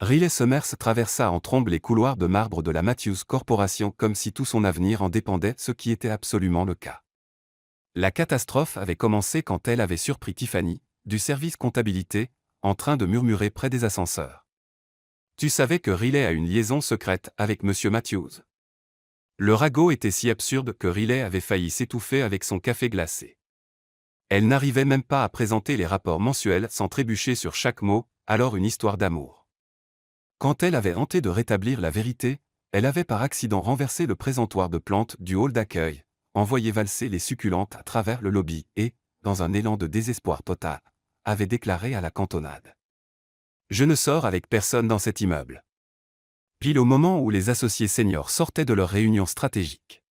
Riley Summers traversa en trombe les couloirs de marbre de la Matthews Corporation comme si tout son avenir en dépendait, ce qui était absolument le cas. La catastrophe avait commencé quand elle avait surpris Tiffany, du service comptabilité, en train de murmurer près des ascenseurs. Tu savais que Riley a une liaison secrète avec Monsieur Matthews. Le ragot était si absurde que Riley avait failli s'étouffer avec son café glacé. Elle n'arrivait même pas à présenter les rapports mensuels sans trébucher sur chaque mot, alors une histoire d'amour. Quand elle avait tenté de rétablir la vérité, elle avait par accident renversé le présentoir de plantes du hall d'accueil, envoyé valser les succulentes à travers le lobby et, dans un élan de désespoir total, avait déclaré à la cantonade. Je ne sors avec personne dans cet immeuble. Pile au moment où les associés seniors sortaient de leur réunion stratégique.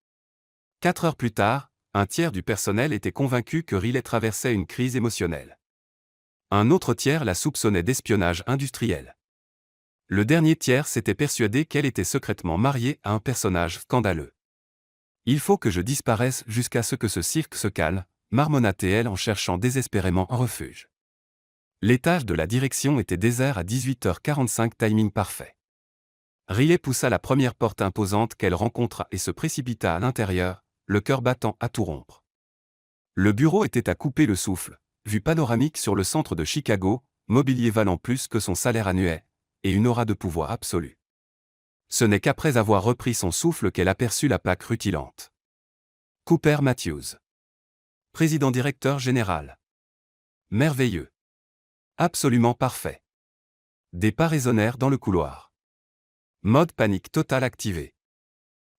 4 heures plus tard, un tiers du personnel était convaincu que Riley traversait une crise émotionnelle. Un autre tiers la soupçonnait d'espionnage industriel. Le dernier tiers s'était persuadé qu'elle était secrètement mariée à un personnage scandaleux. Il faut que je disparaisse jusqu'à ce que ce cirque se calme, marmonna-t-elle en cherchant désespérément un refuge. L'étage de la direction était désert à 18h45, timing parfait. Riley poussa la première porte imposante qu'elle rencontra et se précipita à l'intérieur, le cœur battant à tout rompre. Le bureau était à couper le souffle, vue panoramique sur le centre de Chicago, mobilier valant plus que son salaire annuel, et une aura de pouvoir absolu. Ce n'est qu'après avoir repris son souffle qu'elle aperçut la plaque rutilante. Cooper Matthews. Président-directeur général. Merveilleux. Absolument parfait. Des pas résonnèrent dans le couloir. Mode panique totale activé.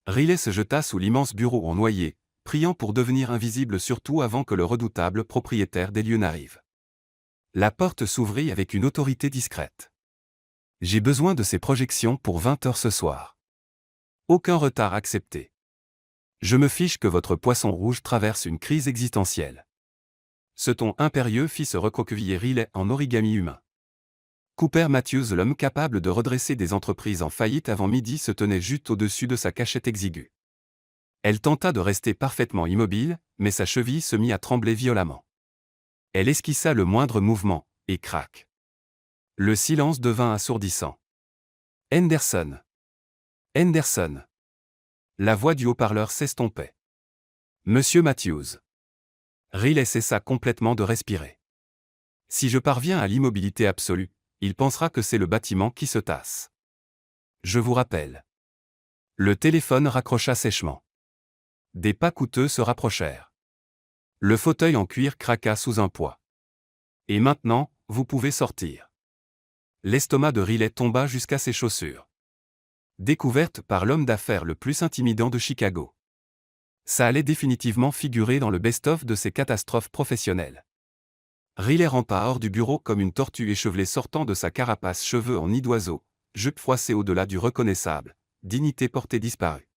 Riley se jeta sous l'immense bureau en noyer, priant pour devenir invisible surtout avant que le redoutable propriétaire des lieux n'arrive. La porte s'ouvrit avec une autorité discrète. J'ai besoin de ces projections pour 20 heures ce soir. Aucun retard accepté. Je me fiche que votre poisson rouge traverse une crise existentielle. Ce ton impérieux fit se recroqueviller Riley en origami humain. Cooper Matthews, l'homme capable de redresser des entreprises en faillite avant midi, se tenait juste au-dessus de sa cachette exiguë. Elle tenta de rester parfaitement immobile, mais sa cheville se mit à trembler violemment. Elle esquissa le moindre mouvement, et crac. Le silence devint assourdissant. Henderson. Henderson. La voix du haut-parleur s'estompait. Monsieur Matthews. Riley cessa complètement de respirer. Si je parviens à l'immobilité absolue, il pensera que c'est le bâtiment qui se tasse. Je vous rappelle. Le téléphone raccrocha sèchement. Des pas coûteux se rapprochèrent. Le fauteuil en cuir craqua sous un poids. Et maintenant, vous pouvez sortir. L'estomac de Riley tomba jusqu'à ses chaussures. Découverte par l'homme d'affaires le plus intimidant de Chicago. Ça allait définitivement figurer dans le best-of de ses catastrophes professionnelles. Riley rampa hors du bureau comme une tortue échevelée sortant de sa carapace, cheveux en nid d'oiseau, jupe froissée au-delà du reconnaissable, dignité portée disparue.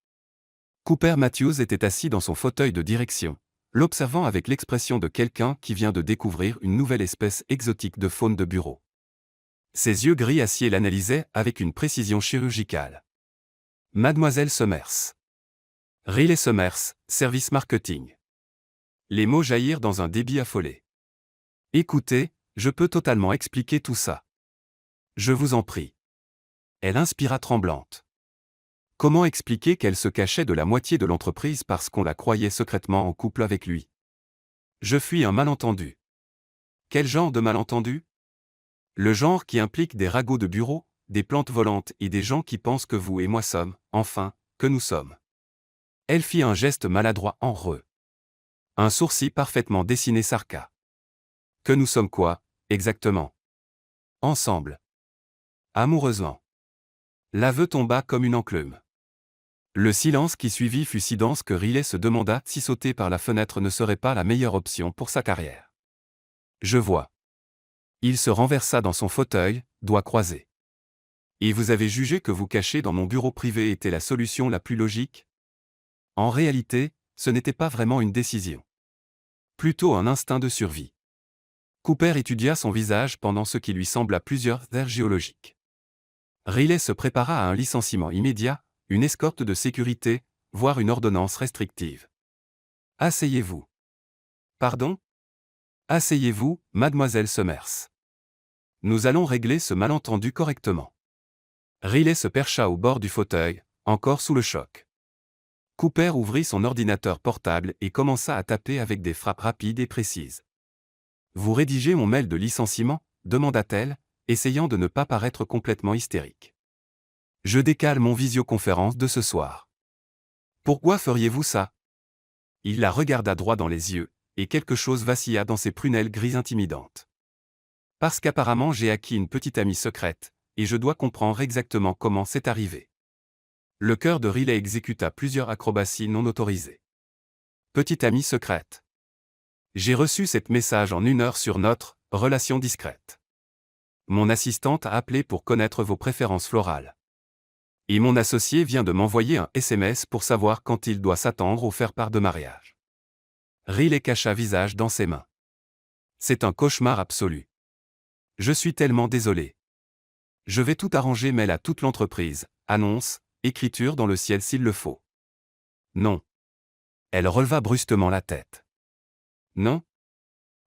Cooper Matthews était assis dans son fauteuil de direction, l'observant avec l'expression de quelqu'un qui vient de découvrir une nouvelle espèce exotique de faune de bureau. Ses yeux gris acier l'analysaient avec une précision chirurgicale. Mademoiselle Summers. Riley Summers, service marketing. Les mots jaillirent dans un débit affolé. Écoutez, je peux totalement expliquer tout ça. Je vous en prie. Elle inspira tremblante. Comment expliquer qu'elle se cachait de la moitié de l'entreprise parce qu'on la croyait secrètement en couple avec lui? Je fuis un malentendu. Quel genre de malentendu? Le genre qui implique des ragots de bureau, des plantes volantes et des gens qui pensent que vous et moi sommes, enfin, que nous sommes. Elle fit un geste maladroit en re. Un sourcil parfaitement dessiné s'arqua. Que nous sommes quoi, exactement? Ensemble. Amoureusement. L'aveu tomba comme une enclume. Le silence qui suivit fut si dense que Riley se demanda si sauter par la fenêtre ne serait pas la meilleure option pour sa carrière. Je vois. Il se renversa dans son fauteuil, doigts croisés. Et vous avez jugé que vous cacher dans mon bureau privé était la solution la plus logique? En réalité, ce n'était pas vraiment une décision. Plutôt un instinct de survie. Cooper étudia son visage pendant ce qui lui sembla plusieurs heures géologiques. Riley se prépara à un licenciement immédiat, une escorte de sécurité, voire une ordonnance restrictive. Asseyez-vous. Pardon? Asseyez-vous, mademoiselle Summers. Nous allons régler ce malentendu correctement. Riley se percha au bord du fauteuil, encore sous le choc. Cooper ouvrit son ordinateur portable et commença à taper avec des frappes rapides et précises. « Vous rédigez mon mail de licenciement ?» demanda-t-elle, essayant de ne pas paraître complètement hystérique. « Je décale mon visioconférence de ce soir. »« Pourquoi feriez-vous ça ?» Il la regarda droit dans les yeux, et quelque chose vacilla dans ses prunelles grises intimidantes. « Parce qu'apparemment j'ai acquis une petite amie secrète, et je dois comprendre exactement comment c'est arrivé. » Le cœur de Riley exécuta plusieurs acrobaties non autorisées. « Petite amie secrète. J'ai reçu cet message en 1 heure sur notre « relation discrète ». Mon assistante a appelé pour connaître vos préférences florales. Et mon associé vient de m'envoyer un SMS pour savoir quand il doit s'attendre au faire-part de mariage. » Riley cacha visage dans ses mains. « C'est un cauchemar absolu. Je suis tellement désolé. Je vais tout arranger, mail à toute l'entreprise, annonce, écriture dans le ciel s'il le faut. » « Non. » Elle releva brusquement la tête. « Non ?»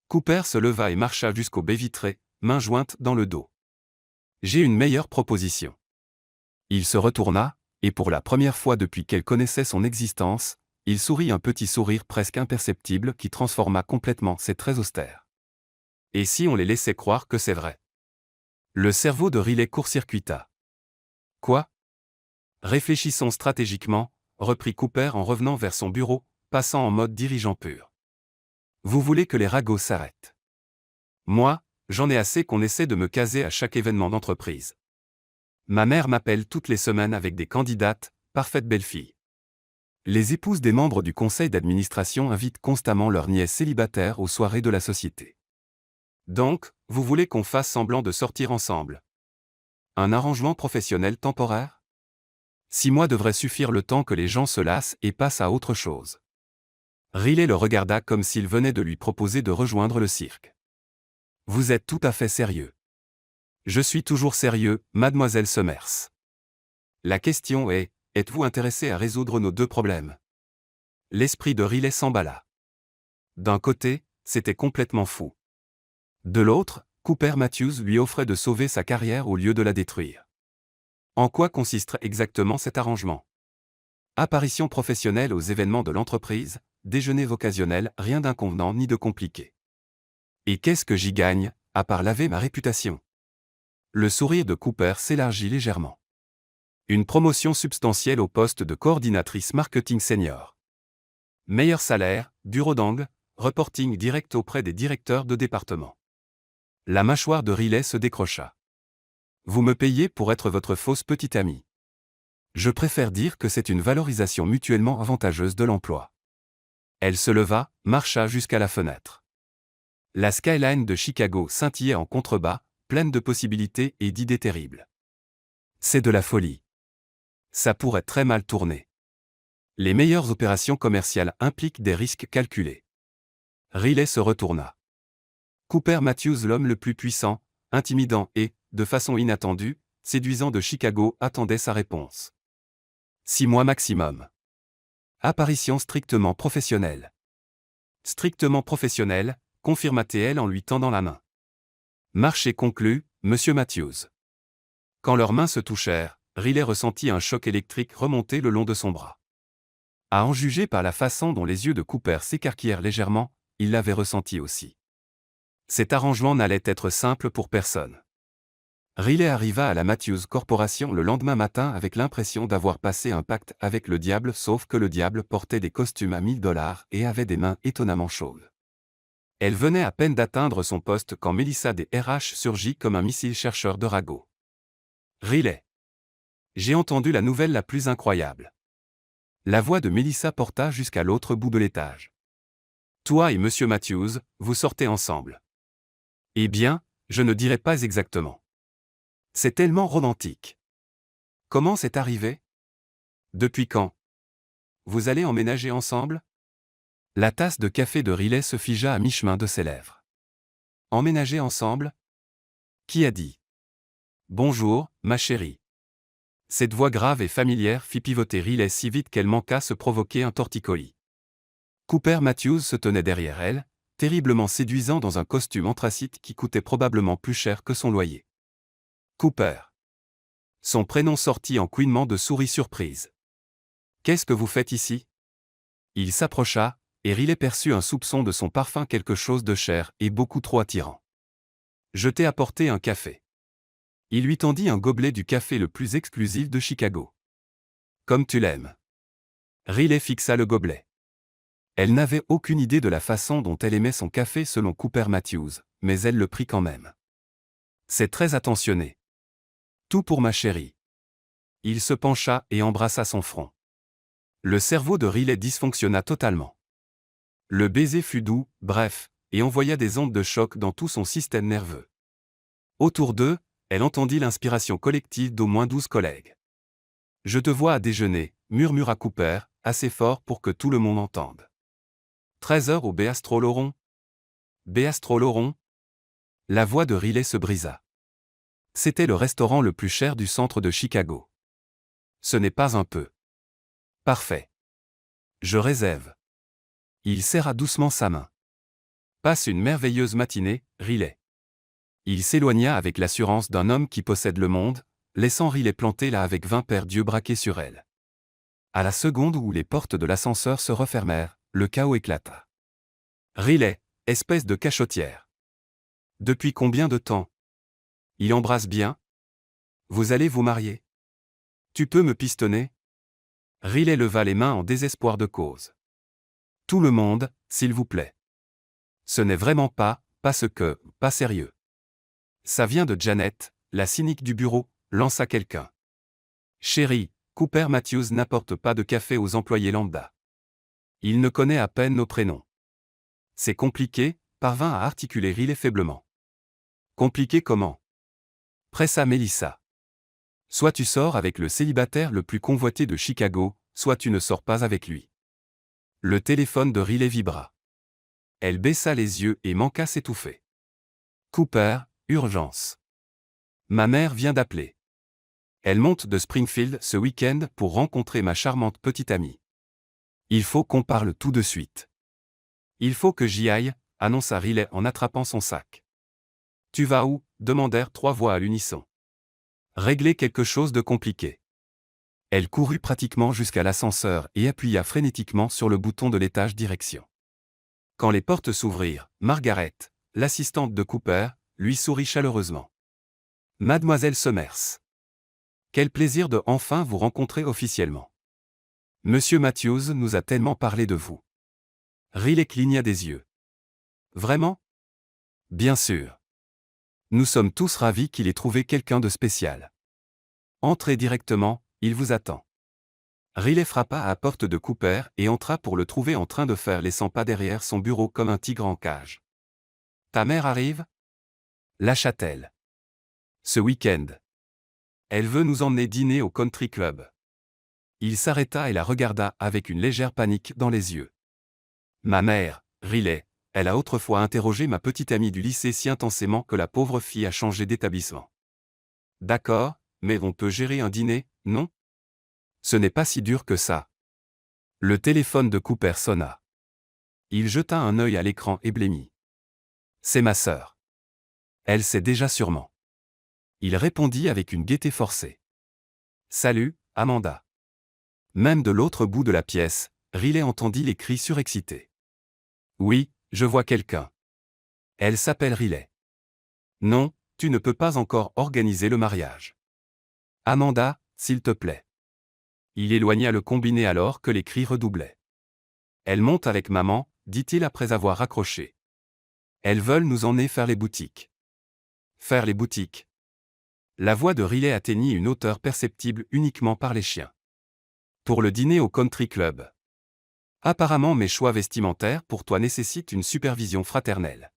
Cooper se leva et marcha jusqu'au baie vitrée, main jointe dans le dos. « J'ai une meilleure proposition. » Il se retourna, et pour la première fois depuis qu'elle connaissait son existence, il sourit un petit sourire presque imperceptible qui transforma complètement ses traits austères. « Et si on les laissait croire que c'est vrai ?» Le cerveau de Riley court-circuita. « Quoi ? » Réfléchissons stratégiquement, reprit Cooper en revenant vers son bureau, passant en mode dirigeant pur. Vous voulez que les ragots s'arrêtent. Moi, j'en ai assez qu'on essaie de me caser à chaque événement d'entreprise. Ma mère m'appelle toutes les semaines avec des candidates, parfaites belles-filles. Les épouses des membres du conseil d'administration invitent constamment leurs nièces célibataires aux soirées de la société. Donc, vous voulez qu'on fasse semblant de sortir ensemble? Un arrangement professionnel temporaire? 6 mois devraient suffire, le temps que les gens se lassent et passent à autre chose. Riley le regarda comme s'il venait de lui proposer de rejoindre le cirque. Vous êtes tout à fait sérieux. Je suis toujours sérieux, mademoiselle Summers. La question est, êtes-vous intéressé à résoudre nos 2 problèmes? L'esprit de Riley s'emballa. D'un côté, c'était complètement fou. De l'autre, Cooper Matthews lui offrait de sauver sa carrière au lieu de la détruire. En quoi consisterait exactement cet arrangement? Apparition professionnelle aux événements de l'entreprise, déjeuner occasionnel, rien d'inconvenant ni de compliqué. Et qu'est-ce que j'y gagne, à part laver ma réputation? Le sourire de Cooper s'élargit légèrement. Une promotion substantielle au poste de coordinatrice marketing senior. Meilleur salaire, bureau d'angle, reporting direct auprès des directeurs de département. La mâchoire de Riley se décrocha. Vous me payez pour être votre fausse petite amie. Je préfère dire que c'est une valorisation mutuellement avantageuse de l'emploi. Elle se leva, marcha jusqu'à la fenêtre. La skyline de Chicago scintillait en contrebas, pleine de possibilités et d'idées terribles. C'est de la folie. Ça pourrait très mal tourner. Les meilleures opérations commerciales impliquent des risques calculés. Riley se retourna. Cooper Matthews, l'homme le plus puissant, intimidant et, de façon inattendue, séduisant de Chicago, attendait sa réponse. 6 mois maximum. Apparition strictement professionnelle. Strictement professionnelle, confirma-t-elle en lui tendant la main. Marché conclu, monsieur Matthews. Quand leurs mains se touchèrent, Riley ressentit un choc électrique remonter le long de son bras. À en juger par la façon dont les yeux de Cooper s'écarquillèrent légèrement, il l'avait ressenti aussi. Cet arrangement n'allait être simple pour personne. Riley arriva à la Matthews Corporation le lendemain matin avec l'impression d'avoir passé un pacte avec le diable, sauf que le diable portait des costumes à $1000 et avait des mains étonnamment chaudes. Elle venait à peine d'atteindre son poste quand Melissa des RH surgit comme un missile chercheur de ragots. Riley. J'ai entendu la nouvelle la plus incroyable. La voix de Melissa porta jusqu'à l'autre bout de l'étage. Toi et monsieur Matthews, vous sortez ensemble. Eh bien, je ne dirai pas exactement. C'est tellement romantique. Comment c'est arrivé? Depuis quand? Vous allez emménager ensemble? La tasse de café de Riley se figea à mi-chemin de ses lèvres. Emménager ensemble? Qui a dit? Bonjour, ma chérie. Cette voix grave et familière fit pivoter Riley si vite qu'elle manqua se provoquer un torticolis. Cooper Matthews se tenait derrière elle, terriblement séduisant dans un costume anthracite qui coûtait probablement plus cher que son loyer. Cooper. Son prénom sortit en couinement de souris surprise. Qu'est-ce que vous faites ici? Il s'approcha, et Riley perçut un soupçon de son parfum, quelque chose de cher et beaucoup trop attirant. Je t'ai apporté un café. Il lui tendit un gobelet du café le plus exclusif de Chicago. Comme tu l'aimes. Riley fixa le gobelet. Elle n'avait aucune idée de la façon dont elle aimait son café selon Cooper Matthews, mais elle le prit quand même. C'est très attentionné. Tout pour ma chérie. Il se pencha et embrassa son front. Le cerveau de Riley dysfonctionna totalement. Le baiser fut doux, bref, et envoya des ondes de choc dans tout son système nerveux. Autour d'eux, elle entendit l'inspiration collective d'au moins 12 collègues. « Je te vois à déjeuner », murmura Cooper, assez fort pour que tout le monde entende. 13 heures au Béastro Lauron. Béastro Lauron. La voix de Riley se brisa. C'était le restaurant le plus cher du centre de Chicago. Ce n'est pas un peu. Parfait. Je réserve. Il serra doucement sa main. Passe une merveilleuse matinée, Riley. Il s'éloigna avec l'assurance d'un homme qui possède le monde, laissant Riley plantée là avec 20 paires d'yeux braqués sur elle. À la seconde où les portes de l'ascenseur se refermèrent, le chaos éclata. Riley, espèce de cachotière. Depuis combien de temps? Il embrasse bien? Vous allez vous marier? Tu peux me pistonner? Riley leva les mains en désespoir de cause. Tout le monde, s'il vous plaît. Ce n'est vraiment pas sérieux. Ça vient de Janet, la cynique du bureau, lança quelqu'un. Chérie, Cooper Matthews n'apporte pas de café aux employés lambda. Il ne connaît à peine nos prénoms. C'est compliqué, parvint à articuler Riley faiblement. Compliqué comment? Pressa Melissa. Soit tu sors avec le célibataire le plus convoité de Chicago, soit tu ne sors pas avec lui. Le téléphone de Riley vibra. Elle baissa les yeux et manqua s'étouffer. Cooper, urgence. Ma mère vient d'appeler. Elle monte de Springfield ce week-end pour rencontrer ma charmante petite amie. Il faut qu'on parle tout de suite. Il faut que j'y aille, annonça Riley en attrapant son sac. Tu vas où? Demandèrent 3 voix à l'unisson. Régler quelque chose de compliqué. Elle courut pratiquement jusqu'à l'ascenseur et appuya frénétiquement sur le bouton de l'étage direction. Quand les portes s'ouvrirent, Margaret, l'assistante de Cooper, lui sourit chaleureusement. Mademoiselle Summers. Quel plaisir de enfin vous rencontrer officiellement. Monsieur Matthews nous a tellement parlé de vous. Riley cligna des yeux. Vraiment? Bien sûr. Nous sommes tous ravis qu'il ait trouvé quelqu'un de spécial. Entrez directement, il vous attend. Riley frappa à la porte de Cooper et entra pour le trouver en train de faire les 100 pas derrière son bureau comme un tigre en cage. Ta mère arrive? Lâcha-t-elle. Ce week-end. Elle veut nous emmener dîner au country club. Il s'arrêta et la regarda avec une légère panique dans les yeux. Ma mère, Riley, elle a autrefois interrogé ma petite amie du lycée si intensément que la pauvre fille a changé d'établissement. D'accord, mais on peut gérer un dîner, non? Ce n'est pas si dur que ça. Le téléphone de Cooper sonna. Il jeta un œil à l'écran et blêmit. C'est ma sœur. Elle sait déjà sûrement. Il répondit avec une gaieté forcée. Salut, Amanda. Même de l'autre bout de la pièce, Riley entendit les cris surexcités. Oui, je vois quelqu'un. Elle s'appelle Riley. Non, tu ne peux pas encore organiser le mariage. Amanda, s'il te plaît. Il éloigna le combiné alors que les cris redoublaient. Elle monte avec maman, dit-il après avoir raccroché. Elles veulent nous emmener faire les boutiques. Faire les boutiques. La voix de Riley atteignit une hauteur perceptible uniquement par les chiens. Pour le dîner au country club. Apparemment mes choix vestimentaires pour toi nécessitent une supervision fraternelle.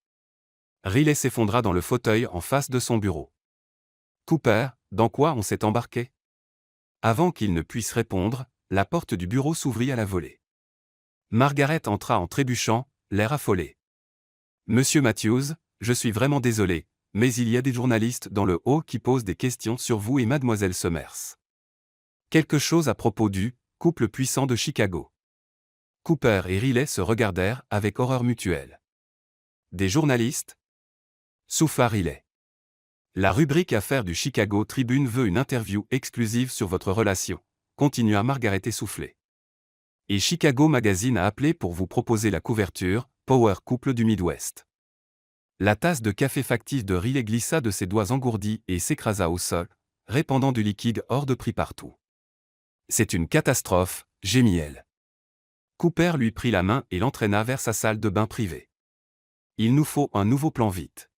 Riley s'effondra dans le fauteuil en face de son bureau. Cooper, dans quoi on s'est embarqué? Avant qu'il ne puisse répondre, la porte du bureau s'ouvrit à la volée. Margaret entra en trébuchant, l'air affolé. Monsieur Matthews, je suis vraiment désolé, mais il y a des journalistes dans le hall qui posent des questions sur vous et mademoiselle Summers. Quelque chose à propos du couple puissant de Chicago. Cooper et Riley se regardèrent avec horreur mutuelle. Des journalistes? Souffla Riley. La rubrique Affaires du Chicago Tribune veut une interview exclusive sur votre relation, continua Margaret essoufflée. Et Chicago Magazine a appelé pour vous proposer la couverture Power Couple du Midwest. La tasse de café factice de Riley glissa de ses doigts engourdis et s'écrasa au sol, répandant du liquide hors de prix partout. C'est une catastrophe, gémit-elle. Cooper lui prit la main et l'entraîna vers sa salle de bain privée. Il nous faut un nouveau plan vite.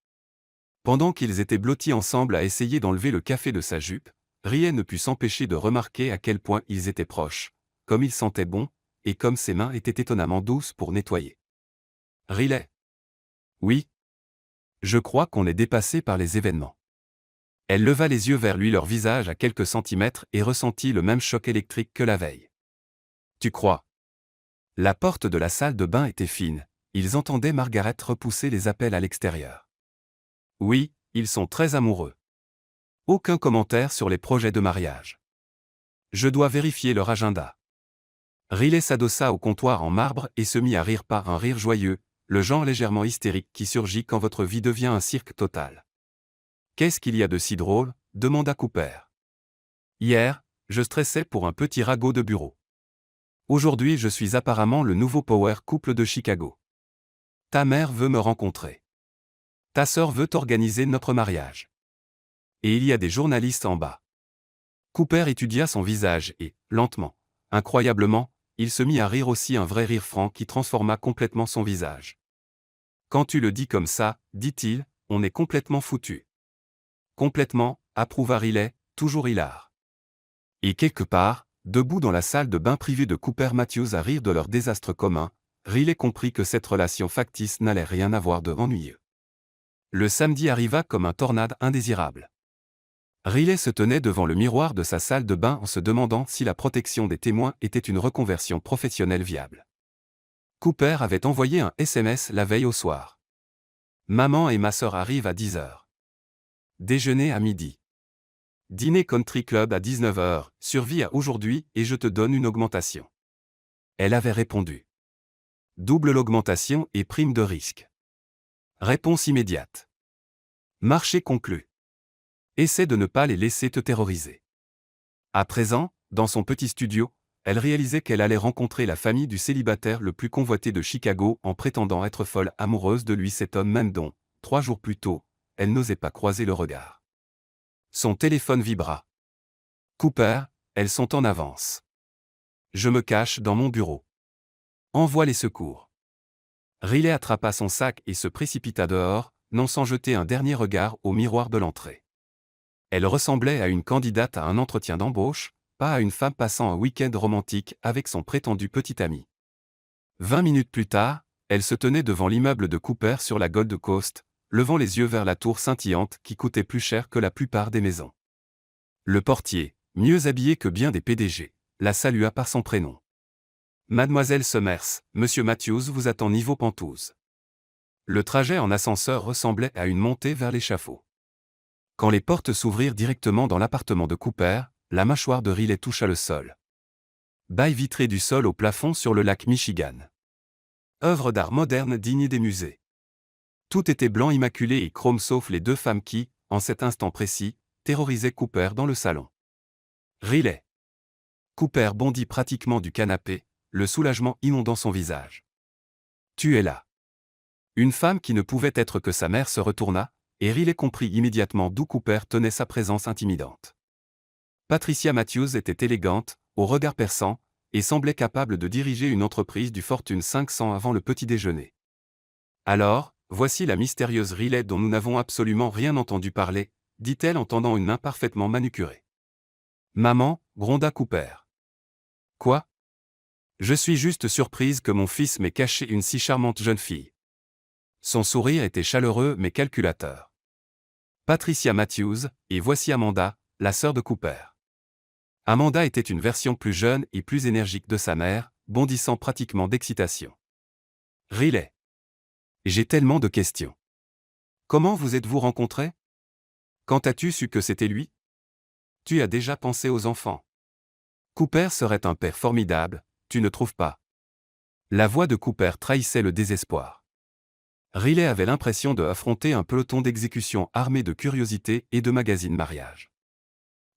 Pendant qu'ils étaient blottis ensemble à essayer d'enlever le café de sa jupe, Riley ne put s'empêcher de remarquer à quel point ils étaient proches, comme ils sentaient bon, et comme ses mains étaient étonnamment douces pour nettoyer. Riley. Oui. Je crois qu'on est dépassé par les événements. Elle leva les yeux vers lui, leur visage à quelques centimètres, et ressentit le même choc électrique que la veille. Tu crois? La porte de la salle de bain était fine, ils entendaient Margaret repousser les appels à l'extérieur. Oui, ils sont très amoureux. Aucun commentaire sur les projets de mariage. Je dois vérifier leur agenda. Riley s'adossa au comptoir en marbre et se mit à rire par un rire joyeux, le genre légèrement hystérique qui surgit quand votre vie devient un cirque total. Qu'est-ce qu'il y a de si drôle? Demanda Cooper. Hier, je stressais pour un petit ragot de bureau. Aujourd'hui, je suis apparemment le nouveau power couple de Chicago. Ta mère veut me rencontrer. Ta sœur veut organiser notre mariage. Et il y a des journalistes en bas. Cooper étudia son visage et, lentement, incroyablement, il se mit à rire aussi, un vrai rire franc qui transforma complètement son visage. Quand tu le dis comme ça, dit-il, on est complètement foutu. Complètement, approuva Riley, toujours hilar. Et quelque part, debout dans la salle de bain privée de Cooper Matthews à rire de leur désastre commun, Riley comprit que cette relation factice n'allait rien avoir de ennuyeux. Le samedi arriva comme un tornade indésirable. Riley se tenait devant le miroir de sa salle de bain en se demandant si la protection des témoins était une reconversion professionnelle viable. Cooper avait envoyé un SMS la veille au soir. Maman et ma sœur arrivent à 10h. Déjeuner à midi. Dîner country club à 19h, survie à aujourd'hui et je te donne une augmentation. Elle avait répondu. Double l'augmentation et prime de risque. Réponse immédiate. Marché conclu. Essaie de ne pas les laisser te terroriser. À présent, dans son petit studio, elle réalisait qu'elle allait rencontrer la famille du célibataire le plus convoité de Chicago en prétendant être folle amoureuse de lui, cet homme même dont, 3 jours plus tôt, elle n'osait pas croiser le regard. Son téléphone vibra. Cooper, elles sont en avance. Je me cache dans mon bureau. Envoie les secours. Riley attrapa son sac et se précipita dehors, non sans jeter un dernier regard au miroir de l'entrée. Elle ressemblait à une candidate à un entretien d'embauche, pas à une femme passant un week-end romantique avec son prétendu petit ami. 20 minutes plus tard, elle se tenait devant l'immeuble de Cooper sur la Gold Coast, levant les yeux vers la tour scintillante qui coûtait plus cher que la plupart des maisons. Le portier, mieux habillé que bien des PDG, la salua par son prénom. Mademoiselle Summers, Monsieur Matthews vous attend niveau Penthouse. Le trajet en ascenseur ressemblait à une montée vers l'échafaud. Quand les portes s'ouvrirent directement dans l'appartement de Cooper, la mâchoire de Riley toucha le sol. Bail vitré du sol au plafond sur le lac Michigan. Œuvre d'art moderne digne des musées. Tout était blanc immaculé et chrome sauf les 2 femmes qui, en cet instant précis, terrorisaient Cooper dans le salon. Riley. Cooper bondit pratiquement du canapé, le soulagement inondant son visage. Tu es là. Une femme qui ne pouvait être que sa mère se retourna, et Riley comprit immédiatement d'où Cooper tenait sa présence intimidante. Patricia Matthews était élégante, au regard perçant, et semblait capable de diriger une entreprise du Fortune 500 avant le petit déjeuner. Alors, voici la mystérieuse Riley dont nous n'avons absolument rien entendu parler, dit-elle en tendant une main parfaitement manucurée. Maman, gronda Cooper. Quoi? Je suis juste surprise que mon fils m'ait caché une si charmante jeune fille. Son sourire était chaleureux mais calculateur. Patricia Matthews, et voici Amanda, la sœur de Cooper. Amanda était une version plus jeune et plus énergique de sa mère, bondissant pratiquement d'excitation. Riley. J'ai tellement de questions. Comment vous êtes-vous rencontrés? Quand as-tu su que c'était lui? Tu as déjà pensé aux enfants. Cooper serait un père formidable, tu ne trouves pas? La voix de Cooper trahissait le désespoir. Riley avait l'impression de affronter un peloton d'exécution armé de curiosités et de magazines mariage.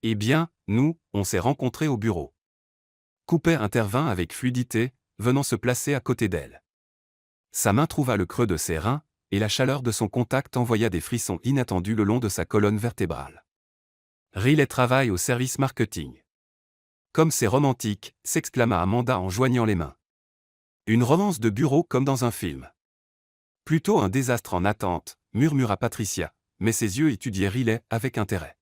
Eh bien, nous, on s'est rencontrés au bureau. Cooper intervint avec fluidité, venant se placer à côté d'elle. Sa main trouva le creux de ses reins, et la chaleur de son contact envoya des frissons inattendus le long de sa colonne vertébrale. Riley travaille au service marketing. Comme c'est romantique, s'exclama Amanda en joignant les mains. Une romance de bureau comme dans un film. Plutôt un désastre en attente, murmura Patricia, mais ses yeux étudiaient Riley avec intérêt.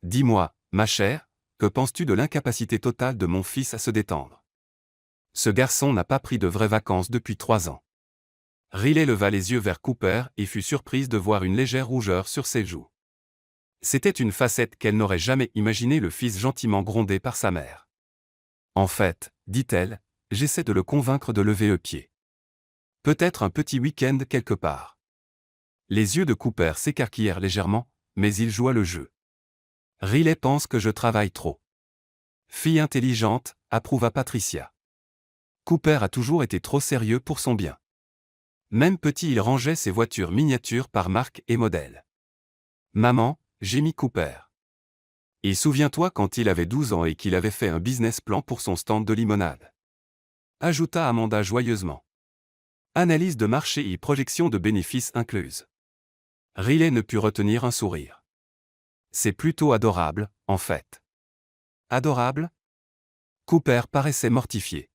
Dis-moi, ma chère, que penses-tu de l'incapacité totale de mon fils à se détendre? Ce garçon n'a pas pris de vraies vacances depuis 3 ans. Riley leva les yeux vers Cooper et fut surprise de voir une légère rougeur sur ses joues. C'était une facette qu'elle n'aurait jamais imaginé le fils gentiment grondé par sa mère. En fait, dit-elle, j'essaie de le convaincre de lever le pied. Peut-être un petit week-end quelque part. Les yeux de Cooper s'écarquillèrent légèrement, mais il joua le jeu. Riley pense que je travaille trop. Fille intelligente, approuva Patricia. Cooper a toujours été trop sérieux pour son bien. Même petit, il rangeait ses voitures miniatures par marque et modèle. Maman, gémit Cooper. Et souviens-toi quand il avait 12 ans et qu'il avait fait un business plan pour son stand de limonade. Ajouta Amanda joyeusement. Analyse de marché et projection de bénéfices incluses. Riley ne put retenir un sourire. C'est plutôt adorable, en fait. Adorable? Cooper paraissait mortifié.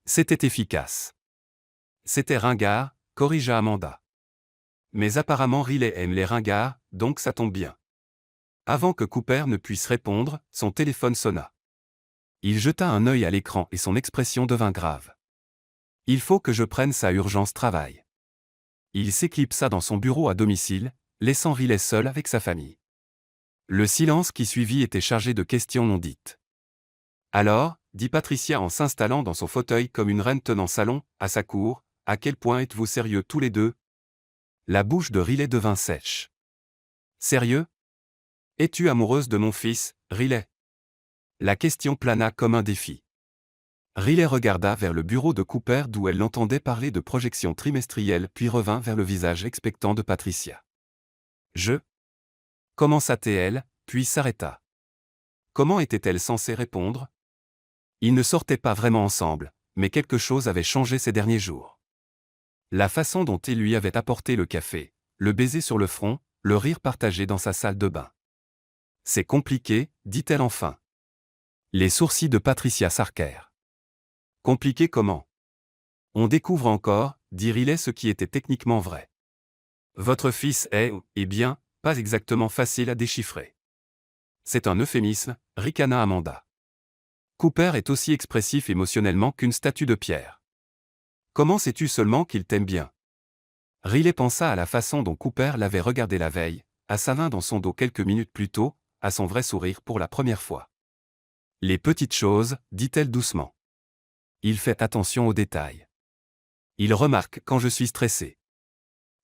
C'était efficace. C'était ringard, corrigea Amanda. Mais apparemment Riley aime les ringards, donc ça tombe bien. Avant que Cooper ne puisse répondre, son téléphone sonna. Il jeta un œil à l'écran et son expression devint grave. Il faut que je prenne sa urgence travail. Il s'éclipsa dans son bureau à domicile, laissant Riley seul avec sa famille. Le silence qui suivit était chargé de questions non dites. Alors, dit Patricia en s'installant dans son fauteuil comme une reine tenant salon, à sa cour, à quel point êtes-vous sérieux tous les deux? La bouche de Riley devint sèche. Sérieux? Es-tu amoureuse de mon fils, Riley? La question plana comme un défi. Riley regarda vers le bureau de Cooper d'où elle l'entendait parler de projections trimestrielles puis revint vers le visage expectant de Patricia. Commença-t-elle, puis s'arrêta. Comment était-elle censée répondre? Ils ne sortaient pas vraiment ensemble, mais quelque chose avait changé ces derniers jours. La façon dont il lui avait apporté le café, le baiser sur le front, le rire partagé dans sa salle de bain. C'est compliqué, dit-elle enfin. Les sourcils de Patricia s'arquèrent. Compliqué comment? On découvre encore, dit Riley, ce qui était techniquement vrai. Votre fils est, eh bien, pas exactement facile à déchiffrer. C'est un euphémisme, ricana Amanda. Cooper est aussi expressif émotionnellement qu'une statue de pierre. Comment sais-tu seulement qu'il t'aime bien? Riley pensa à la façon dont Cooper l'avait regardé la veille, à sa main dans son dos quelques minutes plus tôt, à son vrai sourire pour la première fois. Les petites choses, dit-elle doucement. Il fait attention aux détails. Il remarque quand je suis stressé.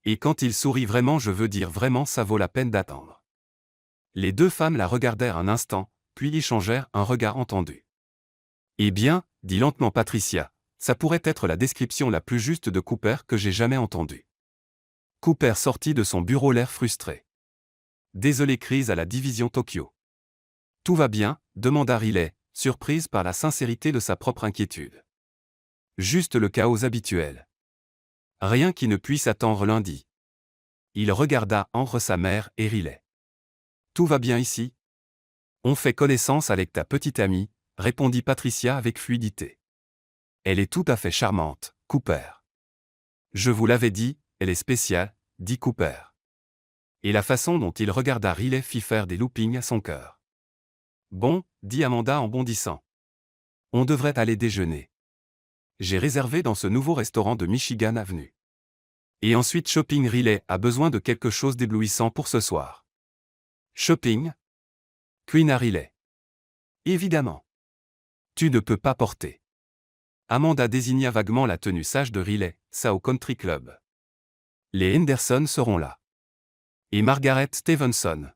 Et quand il sourit vraiment, je veux dire vraiment, ça vaut la peine d'attendre. Les deux femmes la regardèrent un instant, puis échangèrent un regard entendu. Eh bien, dit lentement Patricia, ça pourrait être la description la plus juste de Cooper que j'ai jamais entendue. Cooper sortit de son bureau l'air frustré. Désolé, crise à la division Tokyo. Tout va bien, demanda Riley, surprise par la sincérité de sa propre inquiétude. Juste le chaos habituel. Rien qui ne puisse attendre lundi. Il regarda entre sa mère et Riley. Tout va bien ici? On fait connaissance avec ta petite amie, répondit Patricia avec fluidité. Elle est tout à fait charmante, Cooper. Je vous l'avais dit, elle est spéciale, dit Cooper. Et la façon dont il regarda Riley fit faire des loopings à son cœur. Bon, dit Amanda en bondissant. On devrait aller déjeuner. J'ai réservé dans ce nouveau restaurant de Michigan Avenue. Et ensuite shopping. Riley a besoin de quelque chose d'éblouissant pour ce soir. Shopping? Queen à Riley. Évidemment. Tu ne peux pas porter. Amanda désigna vaguement la tenue sage de Riley, ça au country club. Les Henderson seront là. Et Margaret Stevenson.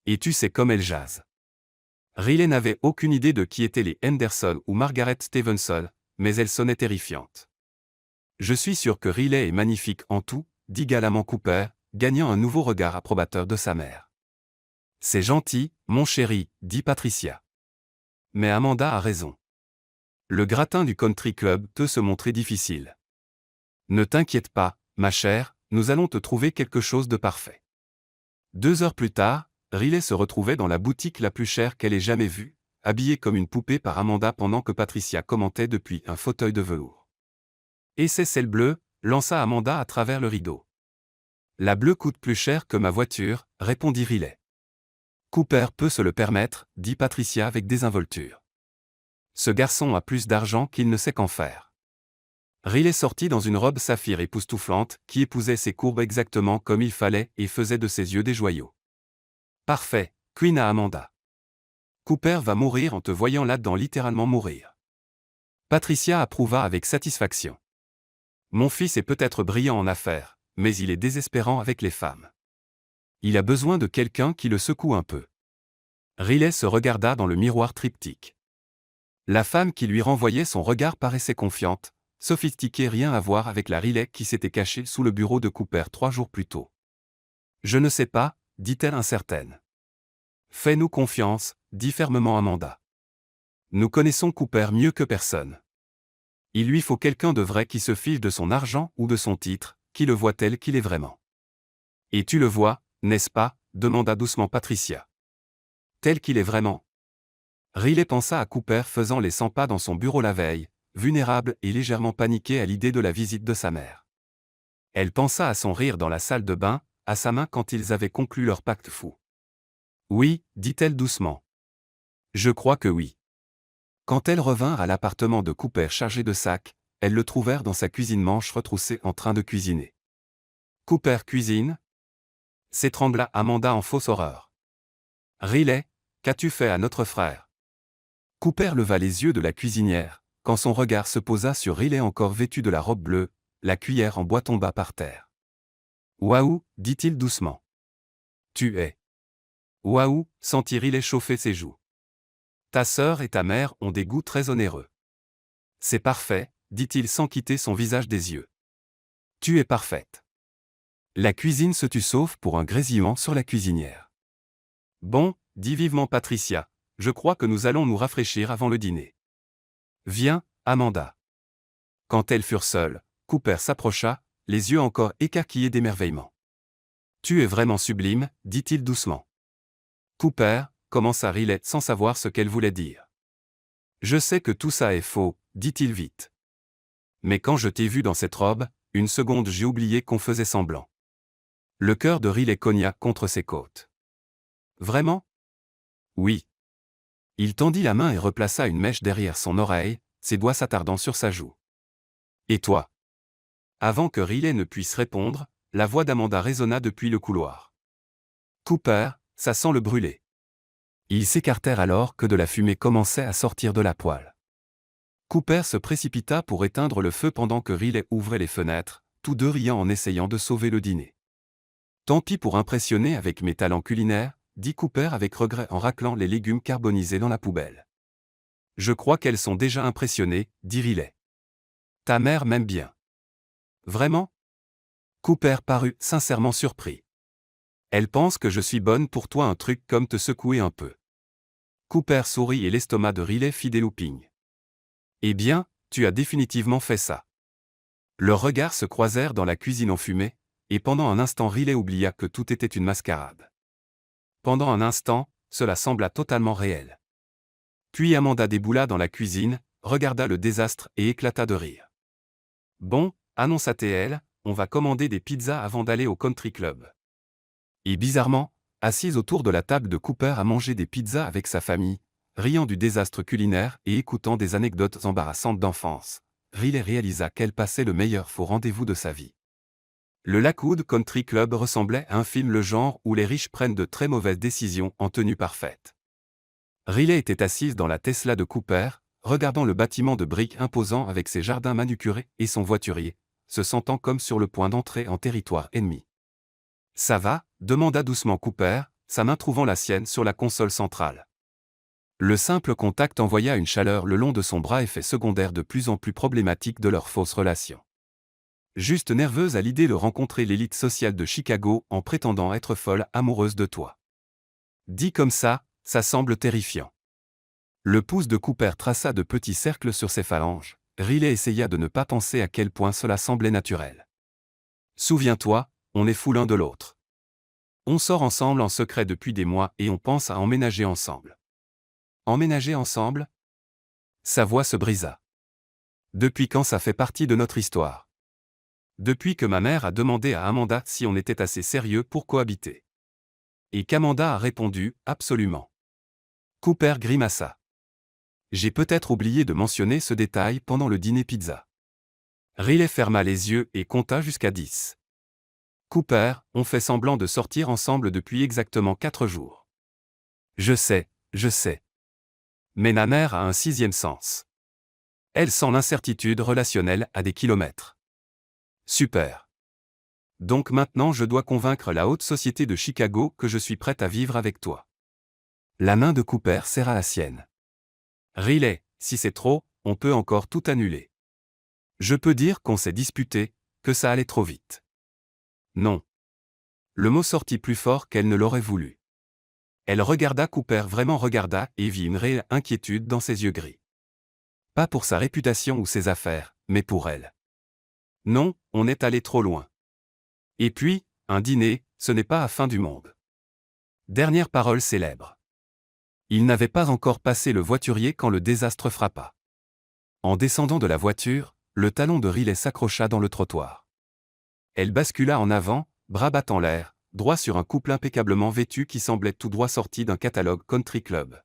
Et tu sais comme elle jase. Riley n'avait aucune idée de qui étaient les Henderson ou Margaret Stevenson, mais elle sonnait terrifiante. Je suis sûr que Riley est magnifique en tout, dit galamment Cooper, gagnant un nouveau regard approbateur de sa mère. C'est gentil, mon chéri, dit Patricia. Mais Amanda a raison. Le gratin du country club peut se montrer difficile. Ne t'inquiète pas, ma chère, nous allons te trouver quelque chose de parfait. 2 heures plus tard, Riley se retrouvait dans la boutique la plus chère qu'elle ait jamais vue, habillée comme une poupée par Amanda pendant que Patricia commentait depuis un fauteuil de velours. Et c'est celle bleue, lança Amanda à travers le rideau. La bleue coûte plus cher que ma voiture, répondit Riley. Cooper peut se le permettre, dit Patricia avec désinvolture. Ce garçon a plus d'argent qu'il ne sait qu'en faire. Riley sortit dans une robe saphir époustouflante qui épousait ses courbes exactement comme il fallait et faisait de ses yeux des joyaux. Parfait, Queen à Amanda. Cooper va mourir en te voyant là-dedans littéralement mourir. Patricia approuva avec satisfaction. Mon fils est peut-être brillant en affaires, mais il est désespérant avec les femmes. Il a besoin de quelqu'un qui le secoue un peu. Riley se regarda dans le miroir triptyque. La femme qui lui renvoyait son regard paraissait confiante, sophistiquée, rien à voir avec la Riley qui s'était cachée sous le bureau de Cooper 3 jours plus tôt. Je ne sais pas, dit-elle incertaine. Fais-nous confiance, dit fermement Amanda. Nous connaissons Cooper mieux que personne. Il lui faut quelqu'un de vrai qui se fiche de son argent ou de son titre, qui le voit tel qu'il est vraiment. Et tu le vois, n'est-ce pas, demanda doucement Patricia. Tel qu'il est vraiment. Riley pensa à Cooper faisant les 100 pas dans son bureau la veille, vulnérable et légèrement paniqué à l'idée de la visite de sa mère. Elle pensa à son rire dans la salle de bain, à sa main quand ils avaient conclu leur pacte fou. Oui, dit-elle doucement. Je crois que oui. Quand elles revinrent à l'appartement de Cooper chargé de sacs, elles le trouvèrent dans sa cuisine manches retroussée en train de cuisiner. Cooper cuisine ? S'étrangla Amanda en fausse horreur. Riley, qu'as-tu fait à notre frère ? Cooper leva les yeux de la cuisinière, quand son regard se posa sur Riley encore vêtu de la robe bleue, la cuillère en bois tomba par terre. Waouh, dit-il doucement. Tu es. Waouh, sentit Riley chauffer ses joues. Ta sœur et ta mère ont des goûts très onéreux. C'est parfait, dit-il sans quitter son visage des yeux. Tu es parfaite. La cuisine se tut sauf pour un grésillement sur la cuisinière. Bon, dit vivement Patricia, je crois que nous allons nous rafraîchir avant le dîner. Viens, Amanda. Quand elles furent seules, Cooper s'approcha, les yeux encore écarquillés d'émerveillement. Tu es vraiment sublime, dit-il doucement. Cooper, commença Riley sans savoir ce qu'elle voulait dire. Je sais que tout ça est faux, dit-il vite. Mais quand je t'ai vu dans cette robe, une seconde j'ai oublié qu'on faisait semblant. Le cœur de Riley cogna contre ses côtes. Vraiment ? Oui. Il tendit la main et replaça une mèche derrière son oreille, ses doigts s'attardant sur sa joue. Et toi ? Avant que Riley ne puisse répondre, la voix d'Amanda résonna depuis le couloir. Cooper, ça sent le brûlé. Ils s'écartèrent alors que de la fumée commençait à sortir de la poêle. Cooper se précipita pour éteindre le feu pendant que Riley ouvrait les fenêtres, tous deux riant en essayant de sauver le dîner. Tant pis pour impressionner avec mes talents culinaires, dit Cooper avec regret en raclant les légumes carbonisés dans la poubelle. Je crois qu'elles sont déjà impressionnées, dit Riley. Ta mère m'aime bien. Vraiment ? Cooper parut sincèrement surpris. Elle pense que je suis bonne pour toi, un truc comme te secouer un peu. Cooper sourit et l'estomac de Riley fit des loopings. Eh bien, tu as définitivement fait ça. Leurs regards se croisèrent dans la cuisine enfumée, et pendant un instant Riley oublia que tout était une mascarade. Pendant un instant, cela sembla totalement réel. Puis Amanda déboula dans la cuisine, regarda le désastre et éclata de rire. Bon, annonça-t-elle, on va commander des pizzas avant d'aller au country club. Et bizarrement, assise autour de la table de Cooper à manger des pizzas avec sa famille, riant du désastre culinaire et écoutant des anecdotes embarrassantes d'enfance, Riley réalisa qu'elle passait le meilleur faux rendez-vous de sa vie. Le Lakewood Country Club ressemblait à un film le genre où les riches prennent de très mauvaises décisions en tenue parfaite. Riley était assise dans la Tesla de Cooper, regardant le bâtiment de briques imposant avec ses jardins manucurés et son voiturier, se sentant comme sur le point d'entrer en territoire ennemi. « Ça va ?» demanda doucement Cooper, sa main trouvant la sienne sur la console centrale. Le simple contact envoya une chaleur le long de son bras, effet secondaire de plus en plus problématique de leur fausse relation. Juste nerveuse à l'idée de rencontrer l'élite sociale de Chicago en prétendant être folle amoureuse de toi. Dit comme ça semble terrifiant. Le pouce de Cooper traça de petits cercles sur ses phalanges. Riley essaya de ne pas penser à quel point cela semblait naturel. Souviens-toi, on est fous l'un de l'autre. On sort ensemble en secret depuis des mois et on pense à emménager ensemble. Emménager ensemble? Sa voix se brisa. Depuis quand ça fait partie de notre histoire? Depuis que ma mère a demandé à Amanda si on était assez sérieux pour cohabiter. Et qu'Amanda a répondu, absolument. Cooper grimaça. J'ai peut-être oublié de mentionner ce détail pendant le dîner pizza. Riley ferma les yeux et compta jusqu'à 10. Cooper, on fait semblant de sortir ensemble depuis exactement 4 jours. Je sais. Mais ma mère a un 6e sens. Elle sent l'incertitude relationnelle à des kilomètres. Super. Donc maintenant je dois convaincre la haute société de Chicago que je suis prête à vivre avec toi. La main de Cooper serra la sienne. Riley, si c'est trop, on peut encore tout annuler. Je peux dire qu'on s'est disputé, que ça allait trop vite. Non. Le mot sortit plus fort qu'elle ne l'aurait voulu. Elle regarda Cooper, vraiment regarda, et vit une réelle inquiétude dans ses yeux gris. Pas pour sa réputation ou ses affaires, mais pour elle. Non, on est allé trop loin. Et puis, un dîner, ce n'est pas la fin du monde. Dernière parole célèbre. Il n'avait pas encore passé le voiturier quand le désastre frappa. En descendant de la voiture, le talon de Riley s'accrocha dans le trottoir. Elle bascula en avant, bras battant l'air, droit sur un couple impeccablement vêtu qui semblait tout droit sorti d'un catalogue country club.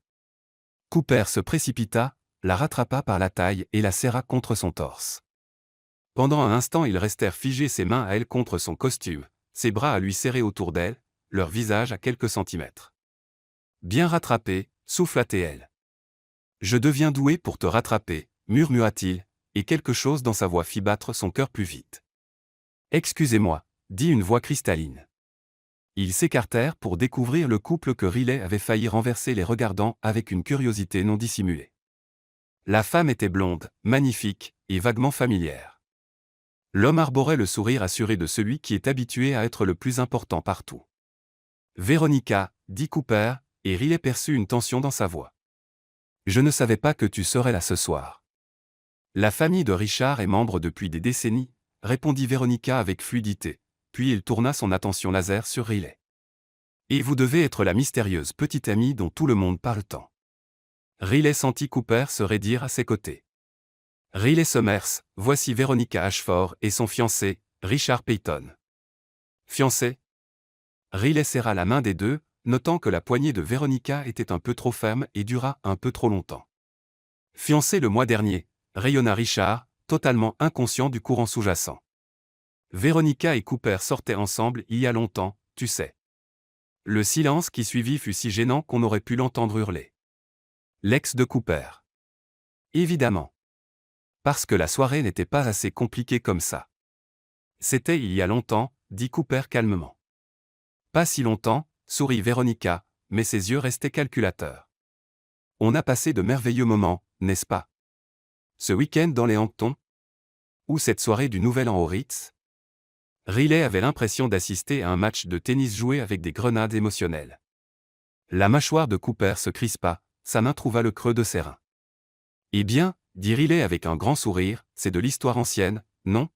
Cooper se précipita, la rattrapa par la taille et la serra contre son torse. Pendant un instant ils restèrent figés, ses mains à elle contre son costume, ses bras à lui serrés autour d'elle, leur visage à quelques centimètres. Bien rattrapé, souffla-t-elle. Je deviens doué pour te rattraper, murmura-t-il, et quelque chose dans sa voix fit battre son cœur plus vite. Excusez-moi, dit une voix cristalline. Ils s'écartèrent pour découvrir le couple que Riley avait failli renverser, les regardant avec une curiosité non dissimulée. La femme était blonde, magnifique, et vaguement familière. L'homme arborait le sourire assuré de celui qui est habitué à être le plus important partout. Véronica, dit Cooper, et Riley perçut une tension dans sa voix. Je ne savais pas que tu serais là ce soir. La famille de Richard est membre depuis des décennies, répondit Véronica avec fluidité, puis il tourna son attention laser sur Riley. Et vous devez être la mystérieuse petite amie dont tout le monde parle tant. Riley sentit Cooper se raidir à ses côtés. Riley Summers, voici Véronica Ashford et son fiancé, Richard Payton. Fiancé? Riley serra la main des deux, notant que la poignée de Véronica était un peu trop ferme et dura un peu trop longtemps. Fiancé le mois dernier, rayonna Richard, totalement inconscient du courant sous-jacent. Véronica et Cooper sortaient ensemble il y a longtemps, tu sais. Le silence qui suivit fut si gênant qu'on aurait pu l'entendre hurler. L'ex de Cooper. Évidemment. Parce que la soirée n'était pas assez compliquée comme ça. C'était il y a longtemps, dit Cooper calmement. Pas si longtemps, sourit Véronica, mais ses yeux restaient calculateurs. On a passé de merveilleux moments, n'est-ce pas? Ce week-end dans les Hamptons? Ou cette soirée du Nouvel An au Ritz? Riley avait l'impression d'assister à un match de tennis joué avec des grenades émotionnelles. La mâchoire de Cooper se crispa, sa main trouva le creux de ses reins. Eh bien, dit Riley avec un grand sourire, c'est de l'histoire ancienne, non?